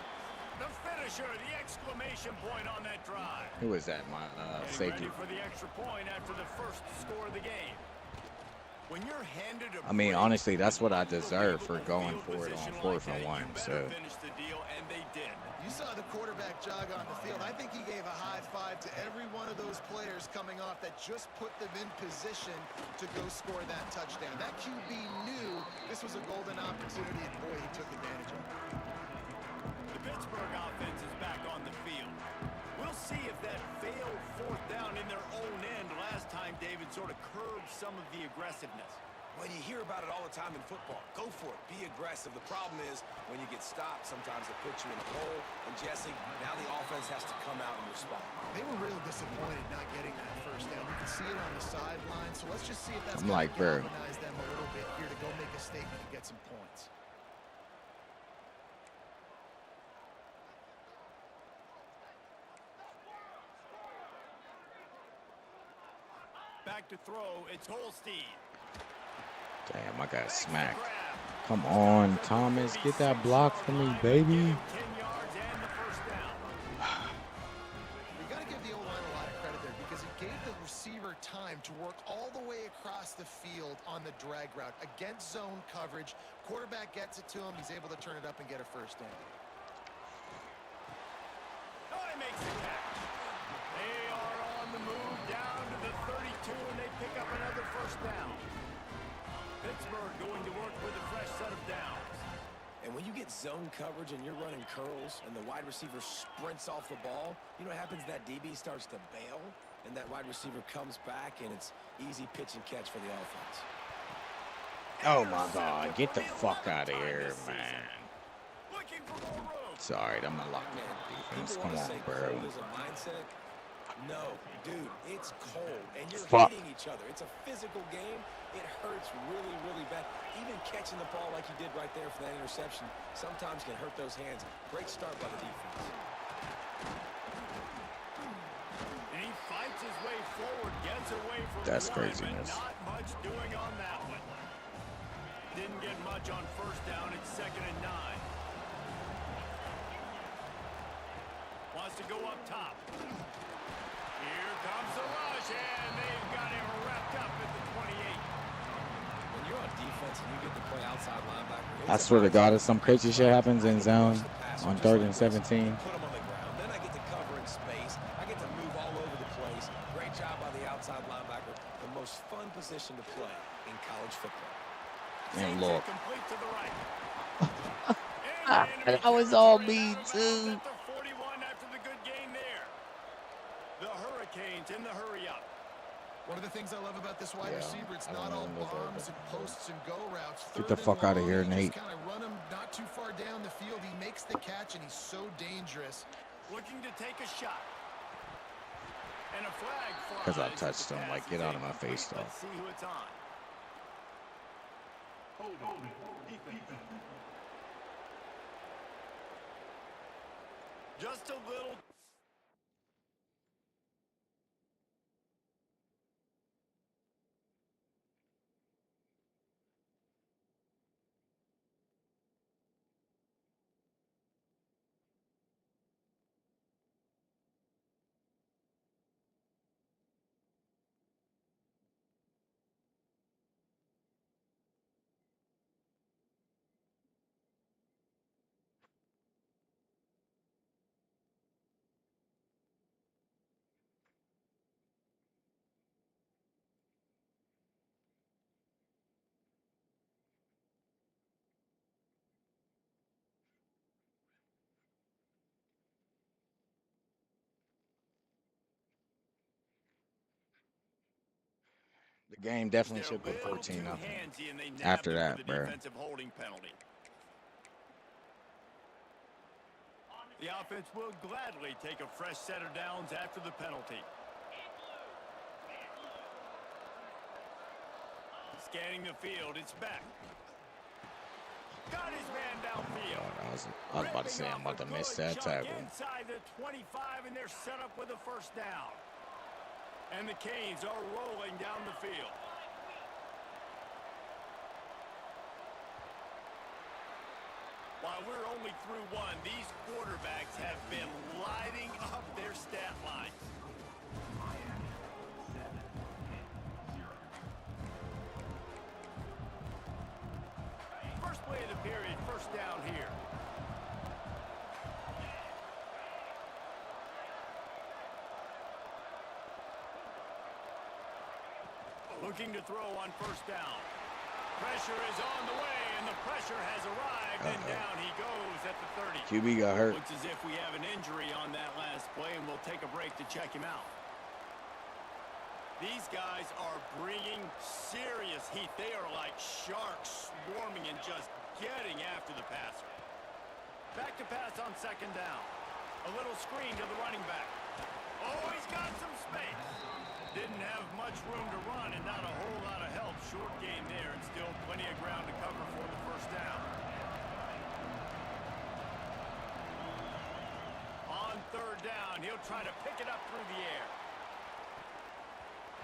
The finisher, the exclamation point on that drive. Who was that? My Getting safety. ready for the extra point after the first score of the game. When you're handed a I mean, great, honestly, that's what I deserve for unbelievable going for it field on position 4th and like 1. that, So you better finish the deal, and they did. You saw the quarterback jog on the field. I think he gave a high five to every one of those players coming off that just put them in position to go score that touchdown. That QB knew this was a golden opportunity, and boy, he took advantage of it. The Pittsburgh offense is back on the field. We'll see if that failed 4th down in their own end last time David sort of curbed some of the aggressiveness. Well, you hear about it all the time in football. Go for it. Be aggressive. The problem is when you get stopped, sometimes it puts you in a hole. And, Jesse, now the offense has to come out and respond. They were real disappointed not getting that 1st down. You can see it on the sideline. So let's just see if that's I'm going like, to bro. galvanize them a little bit here to go make a statement and get some points. Back to throw. It's Holstein. damn, I got smacked. Come on, Thomas, get that block for me, baby. 10 yards and the first down. You got to give the O-line a lot of credit there because it gave the receiver time to work all the way across the field on the drag route against zone coverage. Quarterback gets it to him. He's able to turn it up and get a 1st down. Pittsburgh going to work with a fresh set of downs. And when you get zone coverage and you're running curls and the wide receiver sprints off the ball, you know what happens? That DB starts to bail, and that wide receiver comes back, and it's easy pitch and catch for the offense. Oh my God, get the fuck out of here, man. Looking for more room. Sorry, I'm not locking in defense. People Come wanna on, say bro. cold is a mindset. No, dude, it's cold, and you're Fuck. hitting each other. It's a physical game. It hurts really, really bad. Even catching the ball like you did right there for that interception sometimes can hurt those hands. Great start by the defense. And he fights his way forward, gets away from That's one, craziness. but not much doing on that one. Didn't get much on first down. It's 2nd and 9. Wants to go up top. Here comes the rush, and they've got him wrapped up at the 28. When you're on defense and you get to play outside linebacker, I swear to God, if some crazy shit happens in zone on 3rd and 17. Put them on the ground. Then I get to cover in space. I get to move all over the place. Great job by the outside linebacker. The most fun position to play in college football. And look. Complete to the right. That was all me, too. At the 41 after the good gain there. The Hurricanes in the hurry-up. One of the things I love about this wide Yeah, receiver, it's I not don't all know what bombs and posts and go routes. Get the Third and fuck outta long, here, you Nate. just kind of run him not too far down the field. He makes the catch, and he's so dangerous. Looking to take a shot. And a flag flies. Because I touched him. Like, get out of my face, though. Let's see who it's on. Just a little. The game definitely They're should put a little 14 too nothing. handsy, and they nabbed After him that, for the bro. defensive holding penalty. The offense will gladly take a fresh set of downs after the penalty. Scanning the field, it's back. Got his man downfield. God, I was about to say I'm about to miss that tackle. Inside the 25, and they're set up with a first down. And the Canes are rolling down the field. While we're only through one, these quarterbacks have been lighting up their stat line. First play of the period, first down here. Looking to throw on first down. Pressure is on the way, and the pressure has arrived, and down he goes at the 30. QB got hurt. Looks as if we have an injury on that last play, and we'll take a break to check him out. These guys are bringing serious heat. They are like sharks swarming and just getting after the passer. Back to pass on second down. A little screen to the running back. Oh, he's got some space. Didn't have much room to run and not a whole lot of help. Short gain there and still plenty of ground to cover for the first down. On third down, he'll try to pick it up through the air.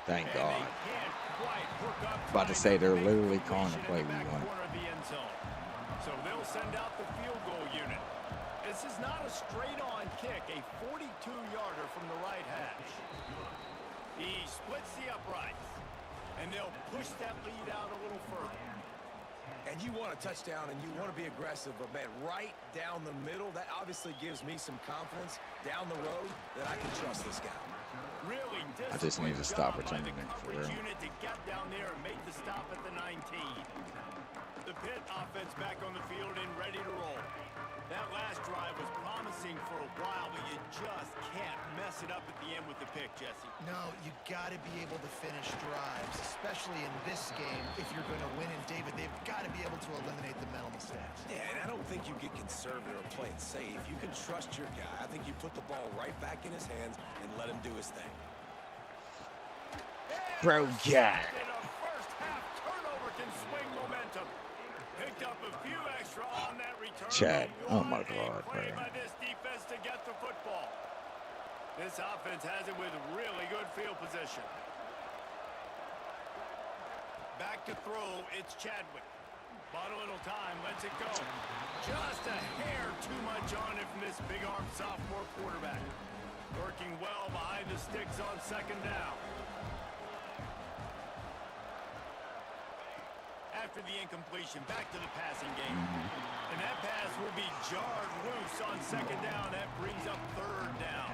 Thank And God. they can't quite hook up. About to say they're literally calling the play we back want. corner of the end zone. So they'll send out the field goal unit. This is not a straight-on kick, a 42-yarder from the right hash. He splits the uprights, and they'll push that lead out a little further. And you want a touchdown and you want to be aggressive, but man, right down the middle, that obviously gives me some confidence down the road that I can trust this guy. Really I just need to stop returning it for real. unit to get down there and make the stop at the 19. The Pitt offense back on the field and ready to roll. That last drive was promising for a while, but you just can't mess it up at the end with the pick, Jesse. No, you got to be able to finish drives, especially in this game. If you're going to win, and David, they've got to be able to eliminate the mental mistakes. Yeah, and I don't think you get conservative or play it safe. You can trust your guy. I think you put the ball right back in his hands and let him do his thing. Bro, yeah. And a first half turnover can swing momentum. Picked up a few extra on that return. Chad, oh my What a God, play bro. by this defense to get the football. This offense has it with really good field position. Back to throw, it's Chadwick. Bought a little time, lets it go. Just a hair too much on it from this big arm sophomore quarterback. Working well behind the sticks on second down. After the incompletion, back to the passing game. And that pass will be jarred loose on second down. That brings up third down.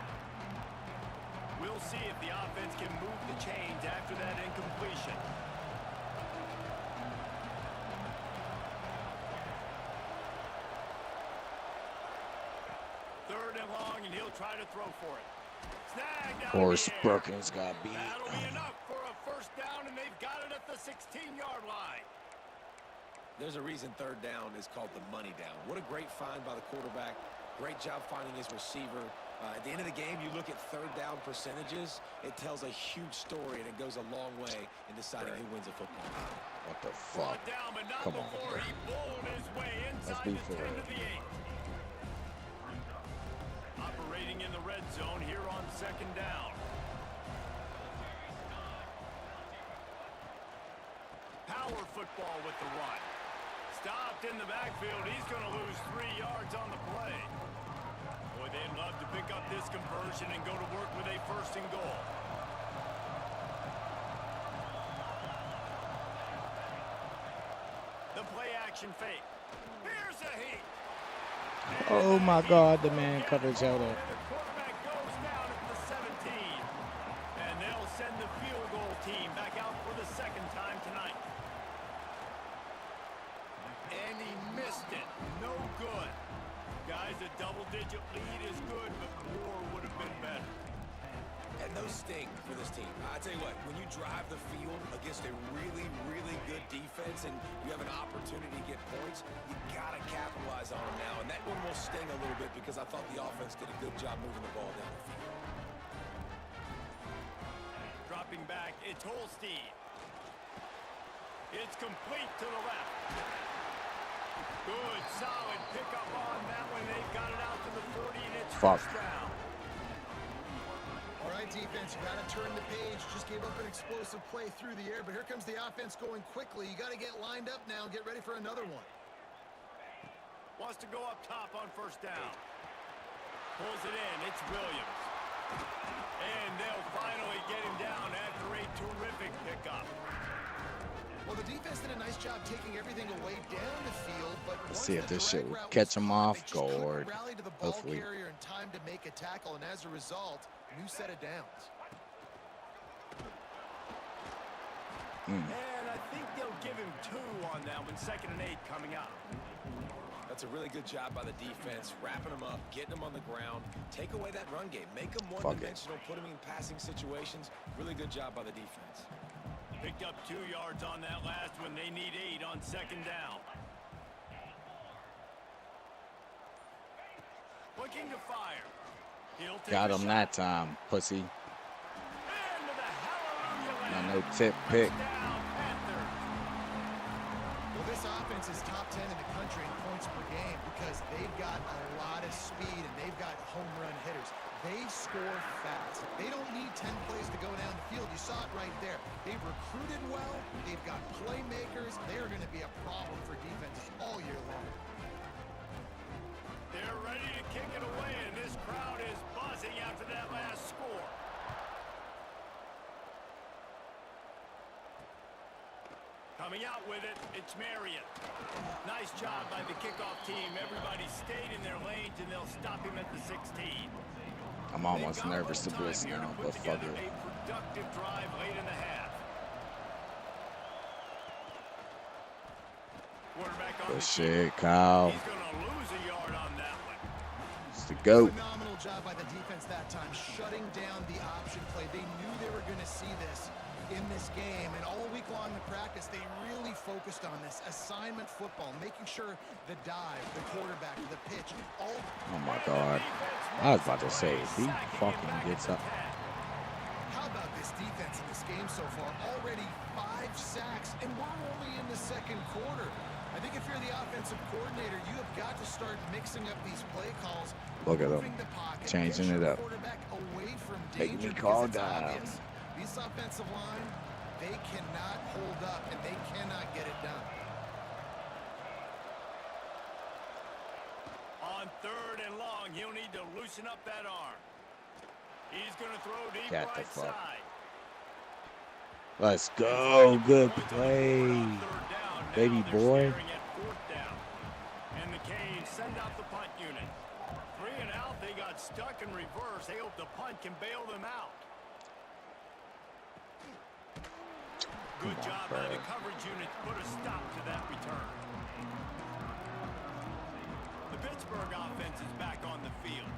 We'll see if the offense can move the chains after that incompletion. Third and long, and he'll try to throw for it. Snagged out Forrest in the air. Brookins got beat. That'll be enough for a first down, and they've got it at the 16-yard line. There's a reason third down is called the money down. What a great find by the quarterback. Great job finding his receiver. At the end of the game, you look at third down percentages. It tells a huge story, and it goes a long way in deciding who wins a football game. What the fuck? Brought down, but not Come on, before bro. he bowled his way inside be the for 10 real. to the 8. Operating in the red zone here on second down. Power football with the run. Stopped in the backfield. He's going to lose 3 yards on the play. Boy, they'd love to pick up this conversion and go to work with a first and goal. The play action fake. Here's a heat. Oh my God, the man coverage held up. The quarterback goes down at the 17. And they'll send the field goal team back out for the second time tonight. And he missed it. No good. Guys, a double-digit lead is good, but more would have been better. And those sting for this team. I tell you what, when you drive the field against a really, really good defense and you have an opportunity to get points, you got to capitalize on them now. And that one will sting a little bit because I thought the offense did a good job moving the ball down the field. Dropping back, it's Holstein. It's complete to the left. Good, solid pickup on that one. They've got it out to the 40, and it's Fuck. first down. All right, defense, you got to turn the page. Just gave up an explosive play through the air, but here comes the offense going quickly. You got to get lined up now and get ready for another one. Wants to go up top on first down. Pulls it in. It's Williams. And they'll finally get him down after a terrific pickup. Well, the defense did a nice job taking everything away down the field, but Let's once see if the this drag shit will route catch was him caught, off they just couldn't guard. rally to the ball Hopefully. carrier in time to make a tackle, and as a result, new set of downs. And I think they'll give him 2 on that one. 2nd and 8 coming up. That's a really good job by the defense, wrapping them up, getting them on the ground, take away that run game, make them one-dimensional, put them in passing situations. Really good job by the defense. Picked up 2 yards on that last one. They need 8 on second down. Looking to fire. He'll take Got a him shot. that time, pussy. Into the hallelujah Not land. no tip pick. Touchdown, Panthers. Well, this offense is top 10 in the country in points per game because they've got a lot of speed and they've got home run hitters. They score fast. They don't need 10 plays to go down the field. You saw it right there. They've recruited well. They've got playmakers. They are going to be a problem for defenses all year long. They're ready to kick it away, and this crowd is buzzing after that last score. Coming out with it, it's Marion. Nice job by the kickoff team. Everybody stayed in their lanes, and they'll stop him at the 16. I'm I'm almost nervous to blitz now, but fuck it. A productive drive late in the half. Quarterback on Good the shit, Kyle. He's going to lose a yard on that one. It's the GOAT. Phenomenal job by the defense that time, shutting down the option play. They knew they were going to see this in this game, and all week long in practice, they really focused on this assignment football, making sure the dive, the quarterback, the pitch, all. Oh my God. I was about to say, if he fucking gets up. How about this defense in this game so far? Already 5 sacks, and we're only in the second quarter. I think if you're the offensive coordinator, you have got to start mixing up these play calls. Look at them. moving the pocket, Changing get it your up. quarterback away from Making danger me because call it's down. obvious. This offensive line, they cannot hold up, and they cannot get it done. On 3rd and long, he'll need to loosen up that arm. He's going to throw deep Got the right fuck. side. Let's go. Good play. On 3rd down. Baby Now they're boy. staring at 4th down. And the Canes send out the punt unit. 3 and out, they got stuck in reverse. They hope the punt can bail them out. Good job by the coverage unit to put a stop to that return. The Pittsburgh offense is back on the field.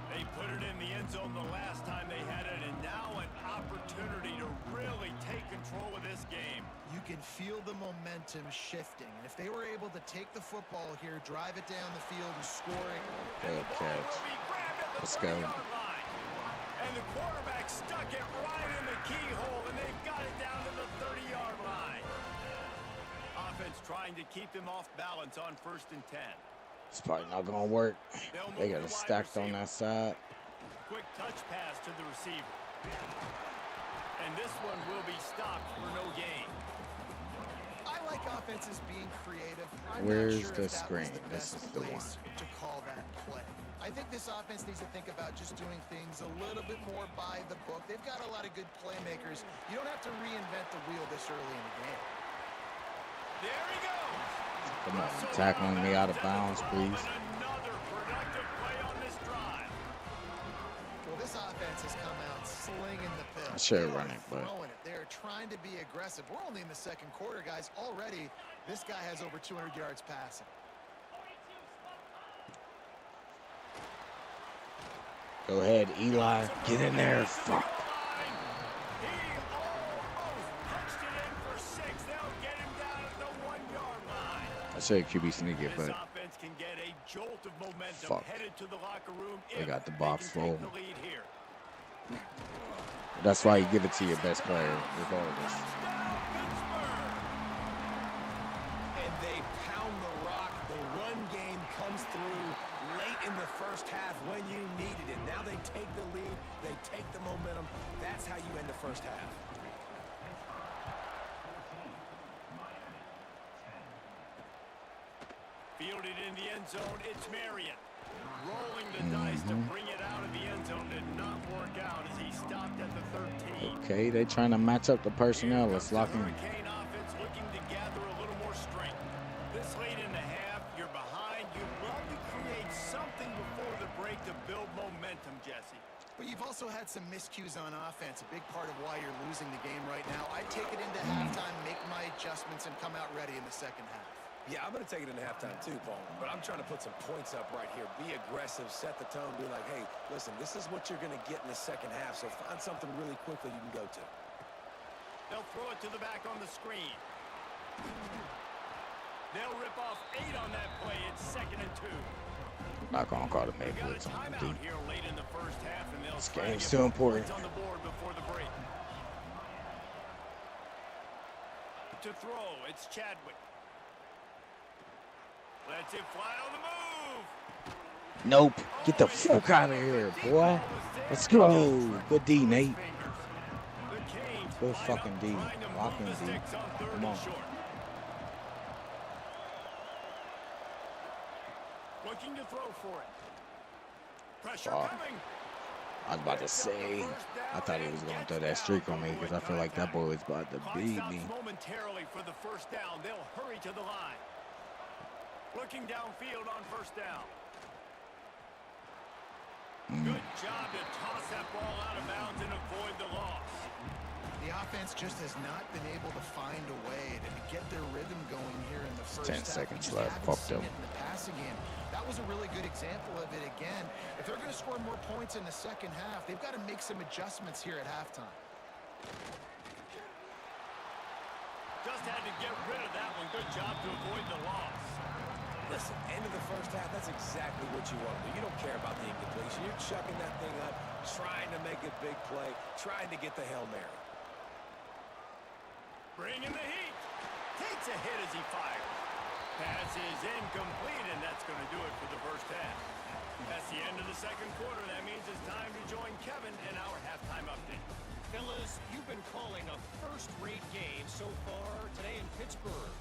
They put it in the end zone the last time they had it, and now an opportunity to really take control of this game. You can feel the momentum shifting, and if they were able to take the football here, drive it down the field and score it. Good catch. Let's go. And the quarterback stuck it right in the keyhole, and they've got it down to the 30-yard line. Offense trying to keep them off balance on 1st and 10. It's probably not going to work. They got it stacked on that side. Quick touch pass to the receiver. And this one will be stopped for no gain. I like offenses being creative. I'm Where's not sure the if that was screen? the This best is the place one. to call that play. I think this offense needs to think about just doing things a little bit more by the book. They've got a lot of good playmakers. You don't have to reinvent the wheel this early in the game. There he goes. Come on, tackling me out of bounds, please. Another productive play on this drive. Well, this offense has come out slinging the pitch. I should They run are it, but throwing it. They're trying to be aggressive. We're only in the second quarter, guys. Already, this guy has over 200 yards passing. go ahead, Eli. Get in there. Fuck. He almost punched it in for 6. They'll get him down at the 1-yard line. I said QB sneak it, This but offense can get a jolt of momentum Fuck. headed to the locker room. They if got the box they can take full. the lead here. that's why you give it to your best player, regardless. And they pound the rock. The run game comes through late in the first half when you needed it. Now they take the lead. They take the momentum. That's how you end the first half. Fielded in the end zone, it's Marion. Rolling the dice to bring it out of the end zone did not work out as he stopped at the 13. Okay, they trying to match up the personnel. Let's lock in. Hurricane offense looking to gather a little more strength. This late in the half, you're behind. You'd love to create something before the break to build momentum, Jesse. But you've also had some miscues on offense, a big part of why you're losing the game right now. I'd take it into halftime, make my adjustments, and come out ready in the second half. Yeah, I'm going to take it into halftime too, Paul. But I'm trying to put some points up right here. Be aggressive, set the tone, be like, hey, listen, this is what you're going to get in the second half, so find something really quickly you can go to. They'll throw it to the back on the screen. They'll rip off 8 on that play. It's 2nd and 2. Not gonna call the make Got a blitz on the timeout D. here late in the first half, and they'll This try to game's get too more important. points on the board before the break. To throw, it's Chadwick. Lets it fly on the move. Nope. Get the fuck out of here, boy. Let's go. Good D, Nate. Good fucking D. Locking D. Come on. Looking to throw for it. Pressure Fuck. coming. I was about to say, I thought he was gonna throw that streak on me because I feel like that boy was about to Clock beat stops me. momentarily for the first down. They'll hurry to the line. Looking downfield on first down. Good job to toss that ball out of bounds and avoid the loss. The offense just has not been able to find a way to get their rhythm going here in the first 10 half. seconds We just left. haven't Fuck seen them. it in the passing game. That was a really good example of it again. If they're going to score more points in the second half, they've got to make some adjustments here at halftime. Just had to get rid of that one. Good job to avoid the loss. Listen, end of the first half, that's exactly what you want to do. You don't care about the incompletion. You're chucking that thing up, trying to make a big play, trying to get the Hail Mary. Bringing the heat. Takes a hit as he fires. Pass is incomplete, and that's going to do it for the first half. That's the end of the second quarter. That means it's time to join Kevin in our halftime update. Fellas, you've been calling a first-rate game so far today in Pittsburgh.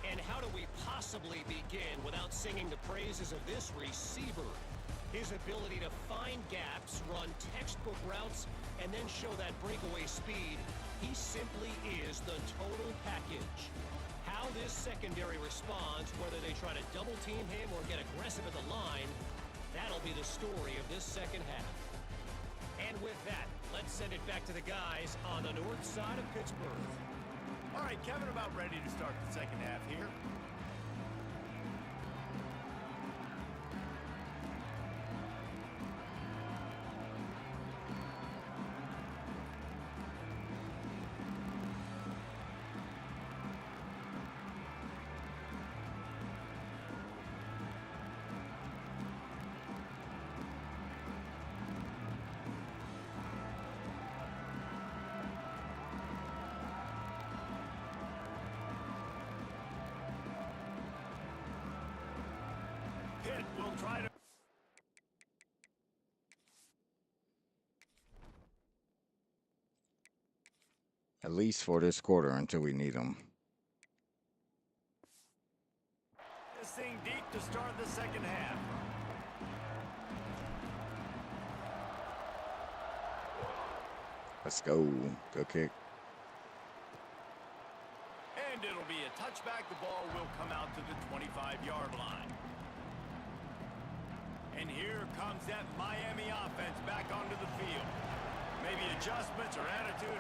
And how do we possibly begin without singing the praises of this receiver? His ability to find gaps, run textbook routes, and then show that breakaway speed. He simply is the total package. How this secondary responds, whether they try to double-team him or get aggressive at the line, that'll be the story of this second half. And with that, let's send it back to the guys on the north side of Pittsburgh. All right, Kevin, about ready to start the second half here. Pitt will try to... At least for this quarter until we need them. This thing deep to start the second half. Let's go. Good kick. And it'll be a touchback. The ball will come out to the 25-yard line. And here comes that Miami offense back onto the field. Maybe adjustments or attitude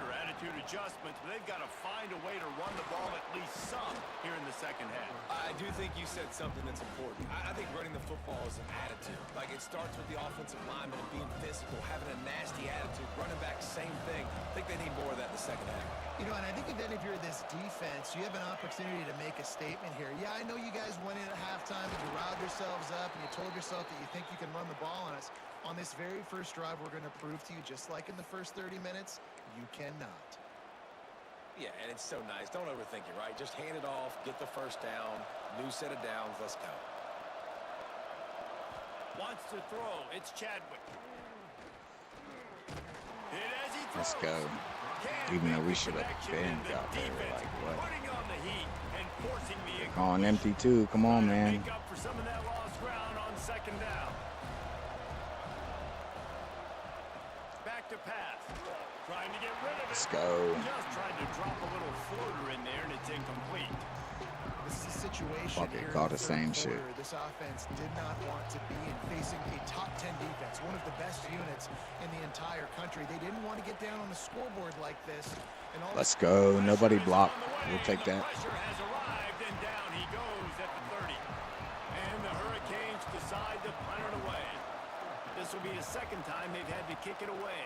adjustments, but they've got to find a way to run the ball at least some here in the second half. I do think you said something that's important. I think running the football is an attitude. Like, it starts with the offensive lineman and being physical, having a nasty attitude. Running back, same thing. I think they need more of that in the second half. You know, and I think then if you're this defense, you have an opportunity to make a statement here. Yeah, I know you guys went in at halftime and you riled yourselves up and you told yourself that you think you can run the ball on us. On this very first drive, we're going to prove to you, just like in the first 30 minutes, you cannot. Yeah, and it's so nice. Don't overthink it, right? Just hand it off, get the first down, new set of downs, let's go. Wants to throw. It's Chadwick. Hit as he throws. Let's go. Even though we should have been out there. Like, what? Putting on the heat and forcing the On empty, too. Come on, man. Make up for some of that lost ground on second down. Back to pass. Trying to get rid of it. Let's go. Just tried to drop a little floater in there, and it's incomplete. This is a situation Fucking here call in the third same shit. quarter. This offense did not want to be in facing a top 10 defense, one of the best units in the entire country. They didn't want to get down on the scoreboard like this. And all Let's go. Nobody blocked. We'll take that. Pressure has arrived, and down he goes at the 30. And the Hurricanes decide to punt it away. This will be the second time they've had to kick it away.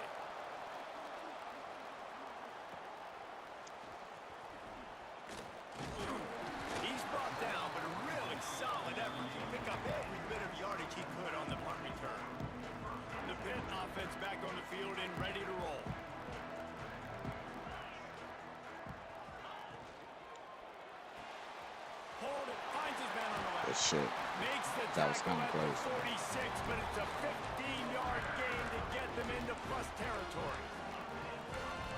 He's brought down, but a really solid effort to pick up every bit of yardage he could on the punt return. The Pitt offense back on the field and ready to roll. Hold it, finds his man on the left. Good shit. Makes the That was tackle kinda at the close. 46, but it's a 15-yard gain to get them into plus territory.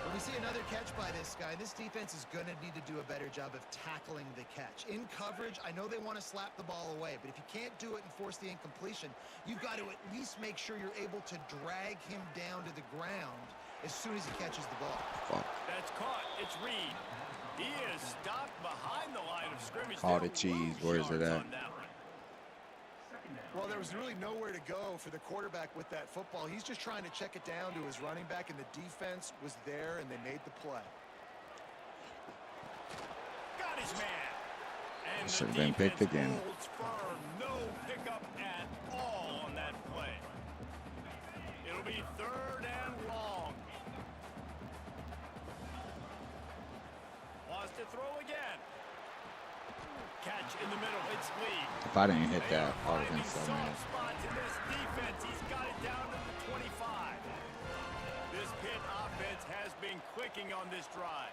When we see another catch by this guy, this defense is going to need to do a better job of tackling the catch. In coverage, I know they want to slap the ball away, but if you can't do it and force the incompletion, you've got to at least make sure you're able to drag him down to the ground as soon as he catches the ball. Fuck. That's caught. It's Reed. He is stopped behind the line of scrimmage. Call They'll the cheese. lose Where's it yards at? on that one. Well, there was really nowhere to go for the quarterback with that football. He's just trying to check it down to his running back, and the defense was there, and they made the play. Got his man. And Should have been picked again. Firm. No pickup at all on that play. It'll be 3rd and long. Wants to throw again. Catch in the middle. It's Lee. If I didn't hit They that, are I would have been finding so soft mad. spots in this defense. He's got it down to the 25. This Pitt offense has been clicking on this drive.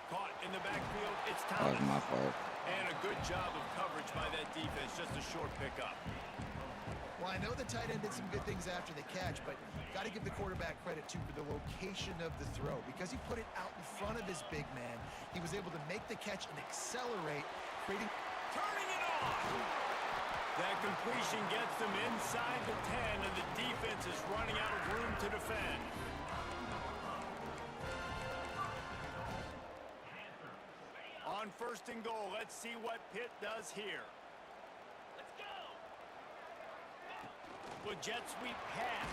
Caught in the backfield. It's That was Thomas. my fault. And a good job of coverage by that defense. Just a short pickup. Well, I know the tight end did some good things after the catch, but got to give the quarterback credit, too, for the location of the throw. Because he put it out in front of his big man, he was able to make the catch and accelerate, creating... Turning it on! That completion gets them inside the 10, and the defense is running out of room to defend. On 1st and goal, let's see what Pitt does here. Well, jet sweep pass.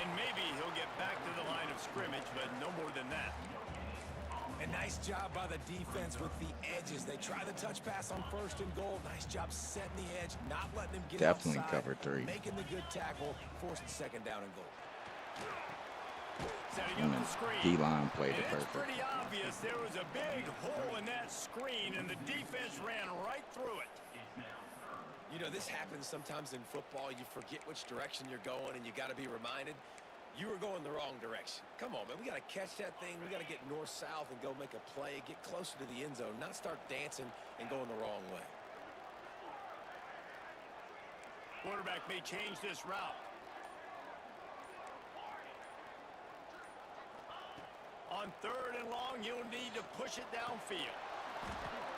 And maybe he'll get back to the line of scrimmage, but no more than that. A nice job by the defense with the edges. They try the touch pass on 1st and goal. Nice job setting the edge, not letting him get Definitely outside, cover 3. making the good tackle, forcing 2nd down and goal. Setting up the screen. D-line played And it it's perfect. pretty obvious there was a big hole in that screen, and the defense ran right through it. You know, this happens sometimes in football. You forget which direction you're going, and you got to be reminded you were going the wrong direction. Come on, man. We got to catch that thing. We got to get north-south and go make a play, get closer to the end zone, not start dancing and going the wrong way. Quarterback may change this route. On 3rd and long, you'll need to push it downfield.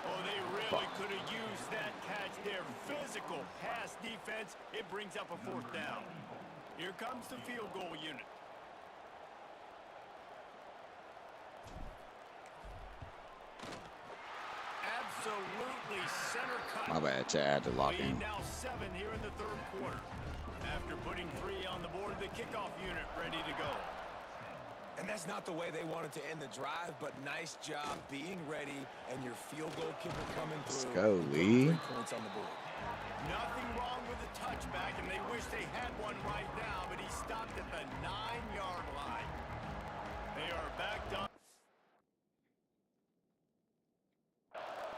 Oh, they really could have used that catch there. Physical pass defense. It brings up a 4th down. Here comes the field goal unit. Absolutely center cut. My bad, Chad, to lock in. Lead now 7 here in the 3rd quarter. After putting 3 on the board, the kickoff unit ready to go. And that's not the way they wanted to end the drive, but nice job being ready and your field goal kicker coming through. Let's go, Lee. 3 points on the board. Nothing wrong with the touchback, and they wish they had one right now, but he stopped at the 9-yard line. They are backed up.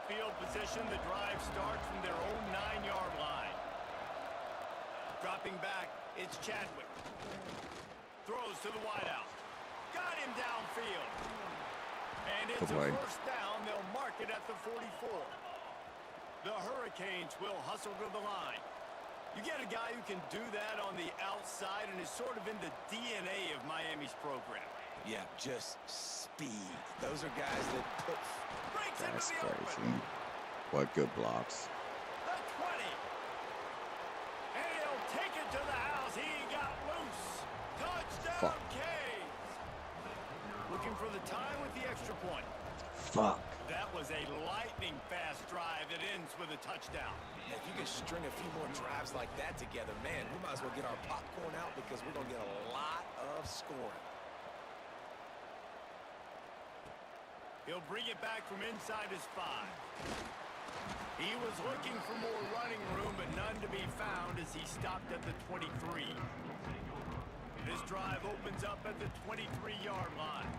Field position, the drive starts from their own 9-yard line. Dropping back, it's Chadwick. Throws to the wideout. Got him downfield. And it's a 1st down. They'll mark it at the 44. The Hurricanes will hustle to the line. You get a guy who can do that on the outside and is sort of in the DNA of Miami's program. Yeah, just speed. Those are guys that put... That's crazy. What good blocks. The 20. And he'll take it to the house. He got loose. Touchdown, Canes. Looking for the time with the extra point. Fuck. That was a lightning-fast drive that ends with a touchdown. If you can string a few more drives like that together, man, we might as well get our popcorn out because we're going to get a lot of scoring. He'll bring it back from inside his 5. He was looking for more running room, but none to be found as he stopped at the 23. This drive opens up at the 23-yard line.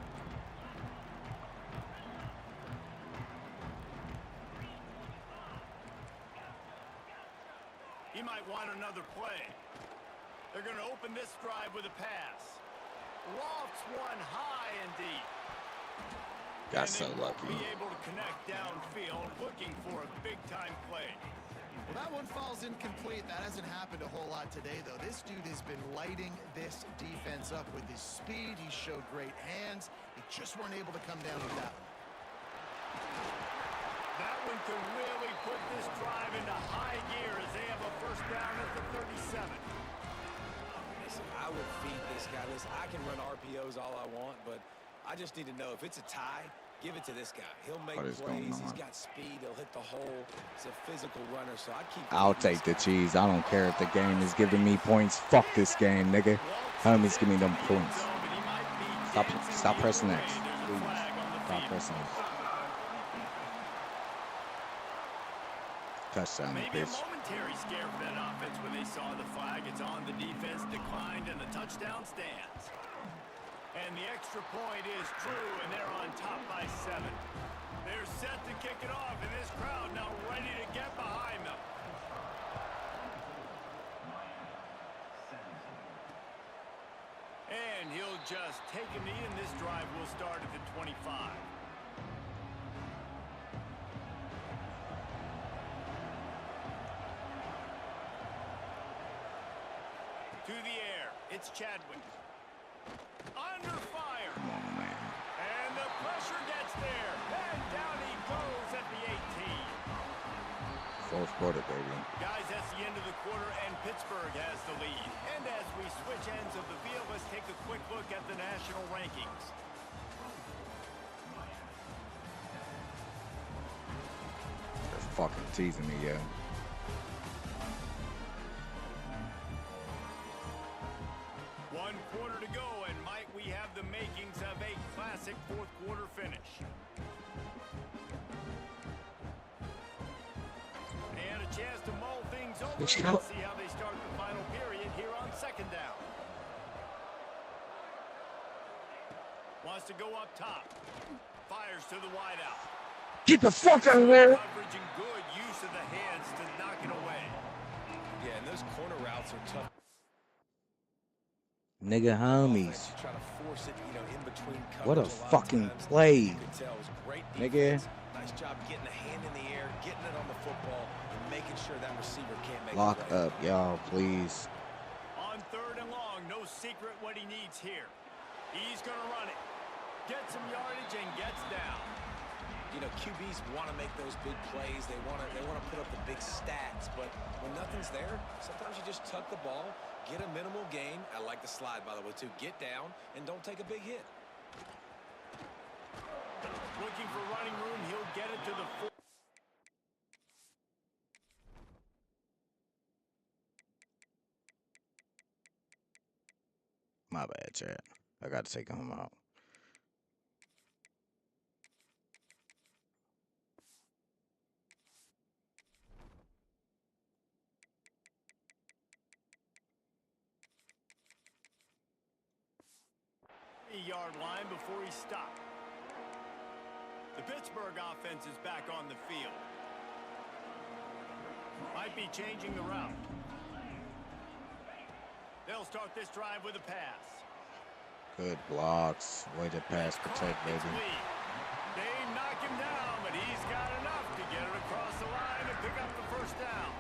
He might want another play. They're going to open this drive with a pass. Lofts one high and deep. Got so lucky. Be able to connect downfield, looking for a big-time play. Well, that one falls incomplete. That hasn't happened a whole lot today, though. This dude has been lighting this defense up with his speed. He showed great hands. They just weren't able to come down with that one. That one could really put this drive into high gear as they have a 1st down at the 37. Listen, I would feed this guy. Listen, I can run RPOs all I want, but I just need to know if it's a tie, give it to this guy. He'll make What is going plays. on? He's got speed. He'll hit the hole. He's a physical runner, so I keep. I'll take the cheese. I don't care if the game is giving me points. Fuck this game, nigga. Homies, give me them points. Stop pressing X, please. Stop pressing X. Touchdown, Maybe a bitch. momentary scare for that offense when they saw the flag. It's on, the defense declined, and the touchdown stands. And the extra point is true, and they're on top by 7. They're set to kick it off, and this crowd now ready to get behind them. And he'll just take a knee, and this drive will start at the 25. To the air, it's Chadwick. Under fire. Come on, man. And the pressure gets there. And down he goes at the 18. Fourth quarter, baby. Guys, that's the end of the quarter, and Pittsburgh has the lead. And as we switch ends of the field, let's take a quick look at the national rankings. They're fucking teasing me, yo. One quarter to go, and might we have the makings of a classic fourth quarter finish. And a chance to mull things over. We'll see how they start the final period here on second down. Wants to go up top. Fires to the wideout. Get the fuck out of there. Coverage and good use of the hands to knock it away. Yeah, and those corner routes are tough. Nigga, homies. Try to force it, in between coverage. What a lot of fucking times. play. You could tell it was great Nigga. defense. Nice job getting the hand in the air, getting it on the football, and making sure that receiver can't make Lock a play. up, y'all, please. On third and long, no secret what he needs here. He's going to run it. Get some yardage and gets down. QBs want to make those big plays. They want to put up the big stats, but when nothing's there, sometimes you just tuck the ball, get a minimal gain. I like the slide, by the way, too. Get down and don't take a big hit. Looking for running room, he'll get it to the 4. My bad, Chad. I got to take him out. Yard line before he stopped. The Pittsburgh offense is back on the field. Might be changing the route. They'll start this drive with a pass. Good blocks. Way to pass protect, baby. They knock him down, but he's got enough to get it across the line and pick up the first down.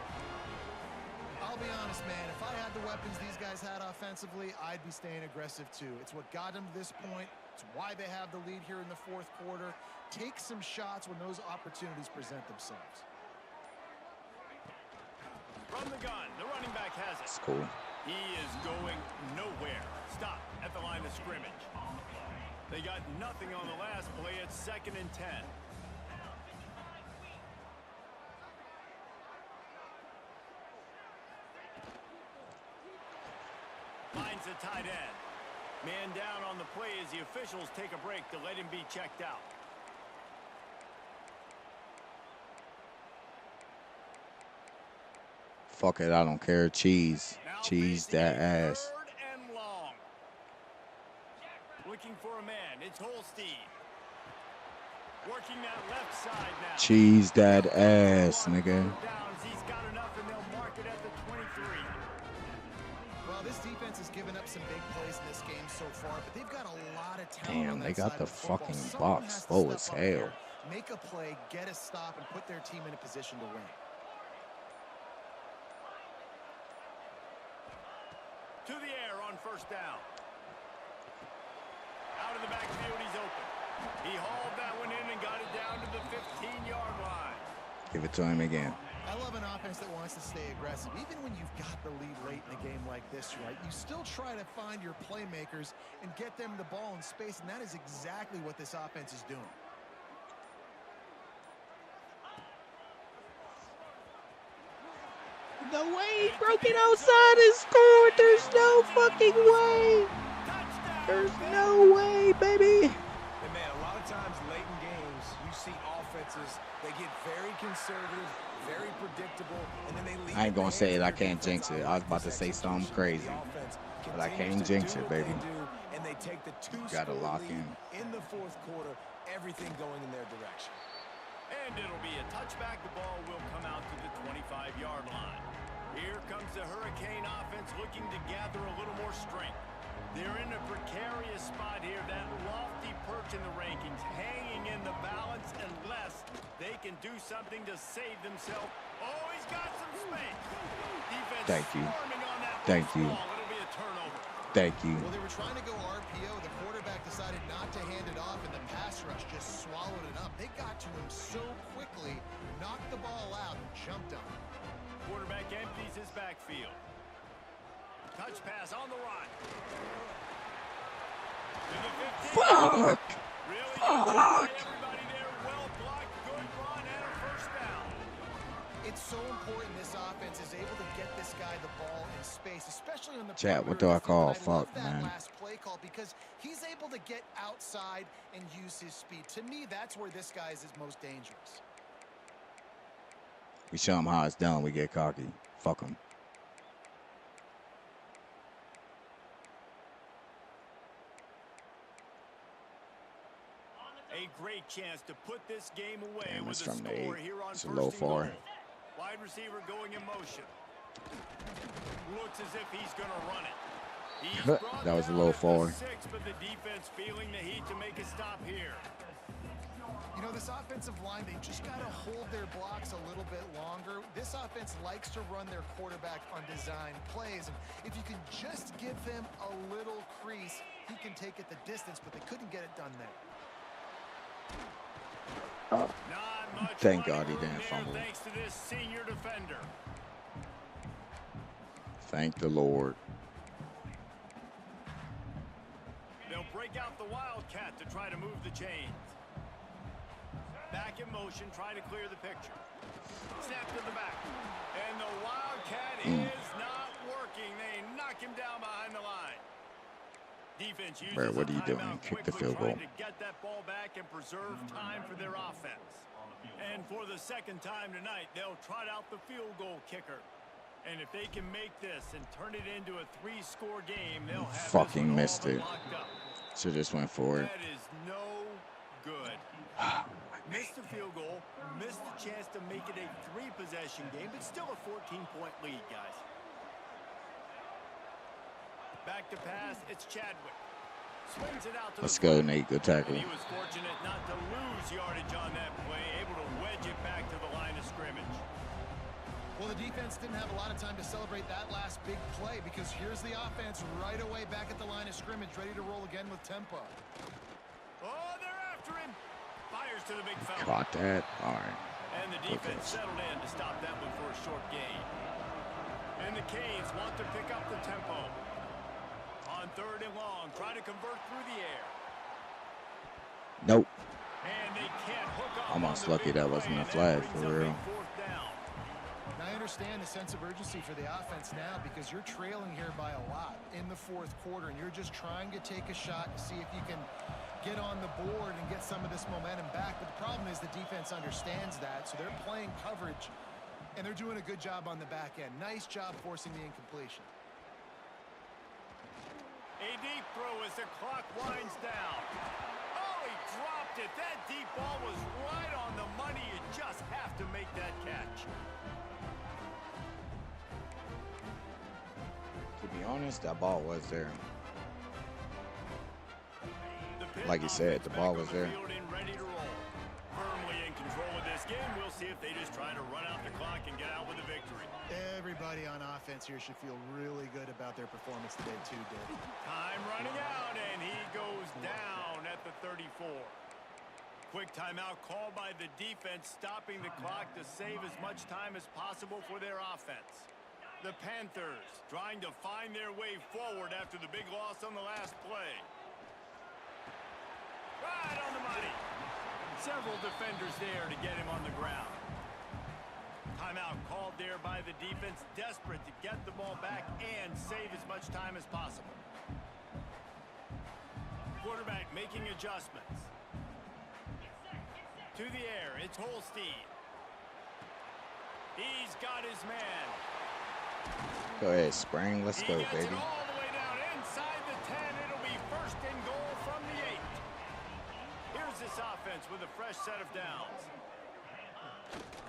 I'll be honest, man. If I had the weapons these guys had offensively, I'd be staying aggressive too. It's what got them to this point. It's why they have the lead here in the fourth quarter. Take some shots when those opportunities present themselves. From the gun, the running back has it. It's cool. He is going nowhere. Stop at the line of scrimmage. They got nothing on the last play. It's 2nd and 10. Finds a tight end. Man down on the play as the officials take a break to let him be checked out. Fuck it, I don't care. Cheese. Now Cheese facing that a ass. 3rd and long. Looking for a man. It's Holstein. Working that left side now. Cheese that ass, nigga. He's got enough and they'll mark it at the 23. Well, this defense has given up some big plays in this game so far, but they've got a lot of talent. Damn, on they that got side the of football. fucking Someone box has to full step as up hell. here, make a play, get a stop, and put their team in a position to win. To the air on first down. Out of the backfield, he's open. He hauled that one in and got it down to the 15-yard line. Give it to him again. I love an offense that wants to stay aggressive. Even when you've got the lead late in a game like this, right, you still try to find your playmakers and get them the ball in space, and that is exactly what this offense is doing. The way he broke it outside and scored. There's no fucking way. There's no way, baby. And man, a lot of times late in games, you see offenses, they get very conservative, very predictable, and then they leave. I ain't gonna say it. I can't jinx it. I was about to say something crazy, but I can't jinx it, baby. And they take the Gotta lock in the fourth quarter, everything going in their direction. And it'll be a touchback. The ball will come out to the 25-yard line. Here comes the Hurricane offense looking to gather a little more strength. They're in a precarious spot here, that lofty perch in the rankings, hanging in the balance unless they can do something to save themselves. Oh, he's got some space. Defense Thank you. swarming on that Thank you. ball. It'll be a turnover. Thank you. Well, they were trying to go RPO. The quarterback decided not to hand it off, and the pass rush just swallowed it up. They got to him so quickly, knocked the ball out, and jumped on him. Quarterback empties his backfield. Touch pass on the run. Fuck. Really Fuck. everybody there. Well blocked, good run, and a first down. It's so important this offense is able to get this guy the ball in space, especially on the Chat, what perimeter. do I call? And love Fuck, that man. last play call because he's able to get outside and use his speed. To me, that's where this guy is his most dangerous. We show him how it's done. We get cocky. Fuck him. A great chance to put this game away Damn, with it's a from the score 8. here on It's first a low and four. goal. Wide receiver going in motion. Looks as if he's going to run it. He's brought That was a down low at the 4. 6, but the defense feeling the heat to make a stop here. You know, this offensive line, they just got to hold their blocks a little bit longer. This offense likes to run their quarterback on design plays. And if you can just give him a little crease, he can take it the distance, but they couldn't get it done there. Not much Thank running God he room didn't there fumble. Thanks to this senior defender. Thank the Lord. They'll break out the Wildcat to try to move the chains. Back in motion, trying to clear the picture. Snap to the back. And the Wildcat is not working. They knock him down behind the line. Defense uses Bro, what a are you doing? timeout Kick the quickly, field goal. trying to get that ball back and preserve time for their offense. And for the second time tonight, they'll trot out the field goal kicker. And if they can make this and turn it into a 3-score game, they'll have Fucking this missed one all it. but locked up. Should just went for it. That is no good. Missed the field goal, missed the chance to make it a 3-possession game, but still a 14-point lead, guys. Back to pass, it's Chadwick. Swings it out to Let's the go, front. Nate. Good tackle. And he was fortunate not to lose yardage on that play, able to wedge it back to the line of scrimmage. Well, the defense didn't have a lot of time to celebrate that last big play because here's the offense right away back at the line of scrimmage, ready to roll again with tempo. Oh, they're after him. Fires to the big fella. Caught that. All right. And the defense settled in to stop that one for a short gain. And the Canes want to pick up the tempo. On 3rd and long, try to convert through the air. Nope. And they can't hook up. Almost on the lucky big that play, wasn't a and flag, that for brings up a real. 4th down. And I understand the sense of urgency for the offense now because you're trailing here by a lot in the 4th quarter, and you're just trying to take a shot to see if you can get on the board and get some of this momentum back. But the problem is the defense understands that, so they're playing coverage, and they're doing a good job on the back end. Nice job forcing the incompletion. A deep throw as the clock winds down. Oh, he dropped it. That deep ball was right on the money. You just have to make that catch. To be honest, that ball was there. The Pitt Like you said, offense the ball back was on the there. field and ready to roll. Firmly in control of this game. We'll see if they just try to run out the clock and get out with a victory. Everybody on offense here should feel really good about their performance today too, Dave. Time running out, and he goes down at the 34. Quick timeout called by the defense, stopping the clock to save as much time as possible for their offense. The Panthers trying to find their way forward after the big loss on the last play. Right on the money. Several defenders there to get him on the ground. Timeout called there by the defense, desperate to get the ball back and save as much time as possible. Quarterback making adjustments. To the air, it's Holstein. He's got his man. Go ahead, Spring. Let's go, He gets baby. it all the way down inside the 10. It'll be first and goal from the 8. Here's this offense with a fresh set of downs.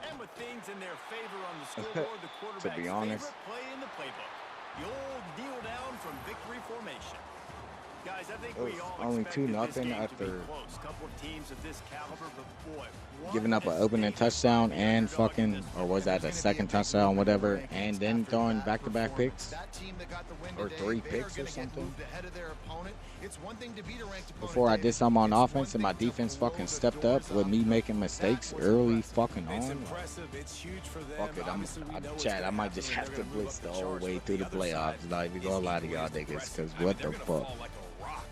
And with things in their favor on the scoreboard, the quarterback's be honest, favorite play in the playbook. The old kneel down from victory formation. Guys, I think it was we all only expected 2-0 this game to be after close. Couple of teams of this caliber, but boy, giving up an opening touchdown and fucking, or was that the second touchdown, whatever, and then throwing back-to-back picks or 3 picks or something. Before I did something on offense and my defense fucking stepped up with me making mistakes early fucking on. It's impressive. It's huge for them. Fuck it, Obviously, we know it's Chad, I gonna might just happen. have to They're blitz the moving whole charge, way but through the other side playoffs. Not even gonna lie to y'all niggas, because I mean, what they're the gonna fuck? fall like a rock.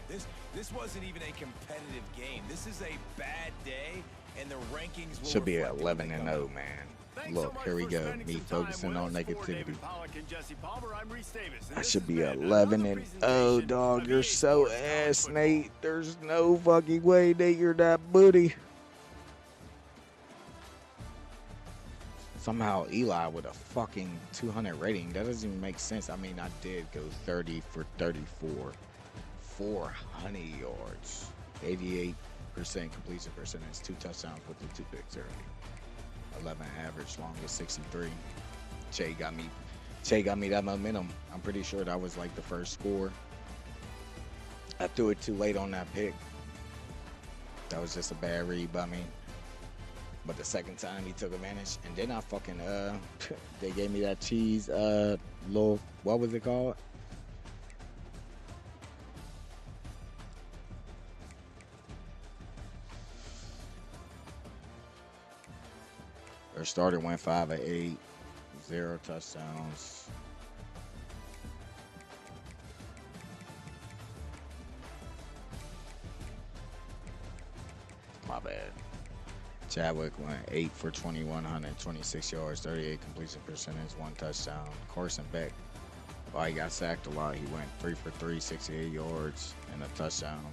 This wasn't even a competitive game. This is a bad day, and the rankings will Should be reflect it when they 11-0, come man. Thanks so Look, much here we for go. spending Me some time focusing with on us. For negativity. David Pollack and Jesse Palmer, I'm Reese Davis, and I this should has be been 11-0, another presentation dog. of You're EA so Sports College ass, Football. Nate. There's no fucking way that you're that booty. Somehow Eli with a fucking 200 rating. That doesn't even make sense. I mean, I did go 30 for 34. 400 yards. 88% completion percentage. 2 touchdowns with the 2 picks early. 11 average, longest 63. Che got me that momentum. I'm pretty sure that was like the first score. I threw it too late on that pick. That was just a bad read by me. But the second time he took advantage, and then I fucking they gave me that cheese little, what was it called? Their starter went 5 of 8, 0 touchdowns. My bad. Chadwick went 8 for 21, 126 yards, 38 completion percentage, 1 touchdown. Carson Beck, well, he got sacked a lot. He went 3 for 3, 68 yards, and a touchdown.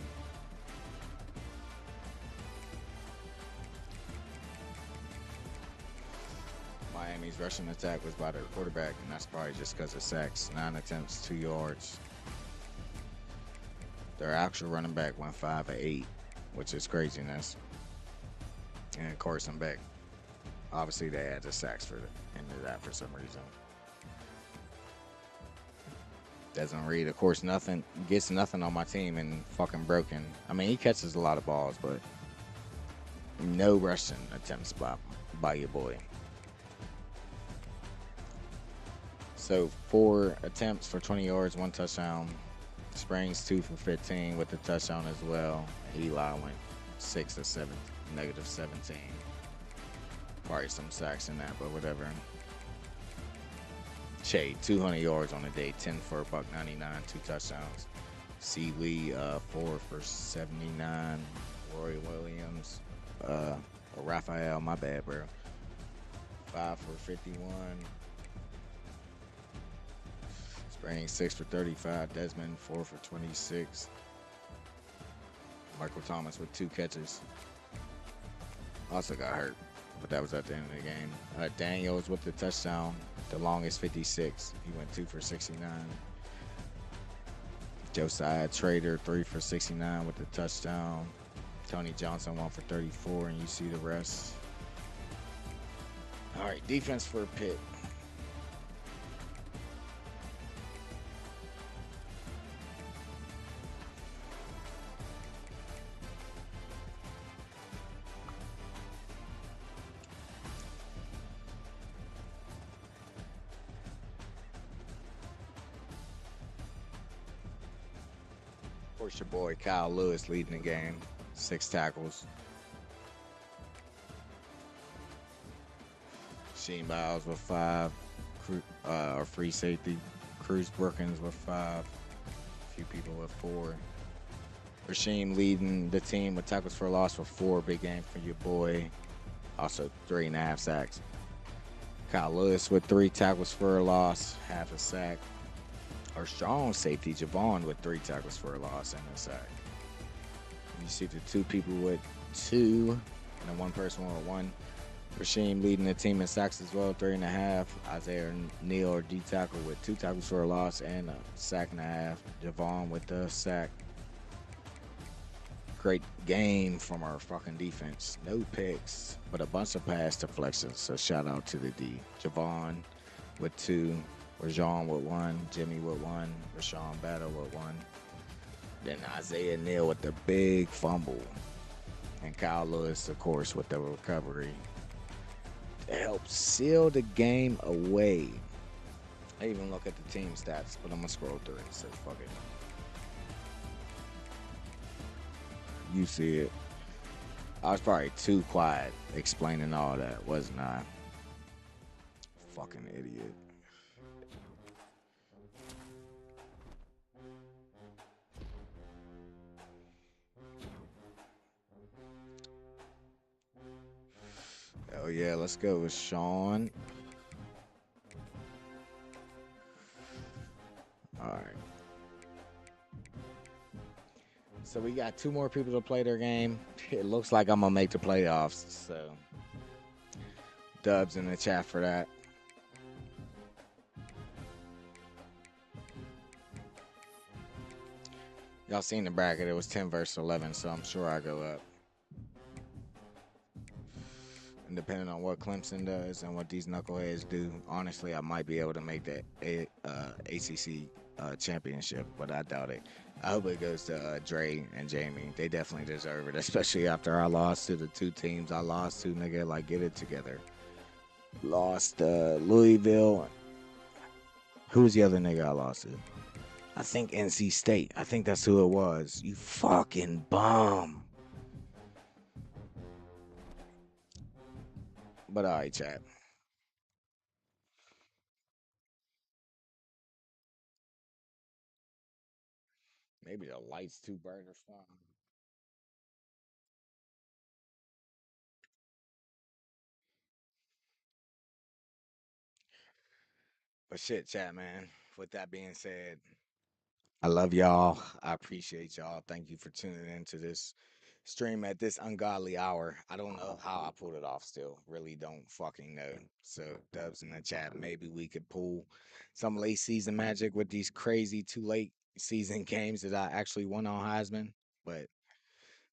Miami's rushing attack was by their quarterback, and that's probably just because of sacks. 9 attempts, 2 yards. Their actual running back went 5 of 8, which is craziness. And Carson Beck, obviously they had the sacks for into that for some reason. Doesn't read, of course, nothing gets nothing on my team and fucking broken. I mean, he catches a lot of balls, but no rushing attempts by your boy. So 4 attempts for 20 yards, 1 touchdown. Springs 2 for 15 with the touchdown as well. Eli went 6 of 7, negative 17. Probably some sacks in that, but whatever. Che, 200 yards on the day, 10 for $1.99, 2 touchdowns. C. Lee, 4 for 79. Roy Williams, Raphael, my bad, bro. 5 for 51. Springs 6 for 35. Desmond 4 for 26. Michael Thomas with 2 catches. Also got hurt, but that was at the end of the game. Daniels with the touchdown, the longest 56. He went 2 for 69. Josiah Trader 3 for 69 with the touchdown. Tony Johnson 1 for 34, and you see the rest. All right, defense for Pitt. Of course, your boy Kyle Lewis leading the game. 6 tackles. Rasheem Biles with 5. Our free safety. Cruz Brookins with 5. A few people with 4. Rasheem leading the team with tackles for a loss with 4. Big game for your boy. Also 3.5 sacks. Kyle Lewis with 3 tackles for a loss, half a sack. Our strong safety, Javon, with 3 tackles for a loss and a sack. You see the 2 people with 2, and then 1 person with 1. Rasheem leading the team in sacks as well, 3.5. Isaiah Neal, or D tackle, with 2 tackles for a loss and a sack and a half. Javon with the sack. Great game from our fucking defense. No picks, but a bunch of pass deflections. So shout out to the D. Javon with 2, Rajon with 1, Jimmy with 1, Rashawn Battle with 1. Then Isaiah Neal with the big fumble. And Kyle Lewis, of course, with the recovery to help seal the game away. I even look at the team stats, but I'm going to scroll through it, so fuck it. You see it. I was probably too quiet explaining all that, wasn't I? Fucking idiot. Oh yeah, let's go with Sean. All right. So we got 2 more people to play their game. It looks like I'm gonna make the playoffs. So dubs in the chat for that. Y'all seen the bracket. It was 10 versus 11, so I'm sure I go up. And depending on what Clemson does and what these knuckleheads do, honestly, I might be able to make that ACC championship, but I doubt it. I hope it goes to Dre and Jamie. They definitely deserve it, especially after I lost to the 2 teams I lost to, nigga. Like, get it together. Lost Louisville. Who was the other nigga I lost to? I think NC State. I think that's who it was. You fucking bum. But all right, chat. Maybe the light's too bright or something. But shit, chat, man. With that being said, I love y'all. I appreciate y'all. Thank you for tuning into this stream at this ungodly hour. I don't know how I pulled it off still. Really don't fucking know. So, dubs in the chat. Maybe we could pull some late season magic with these crazy 2 late season games that I actually won on Heisman. But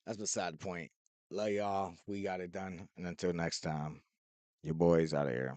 that's beside the point. Love y'all. We got it done. And until next time, your boys out of here.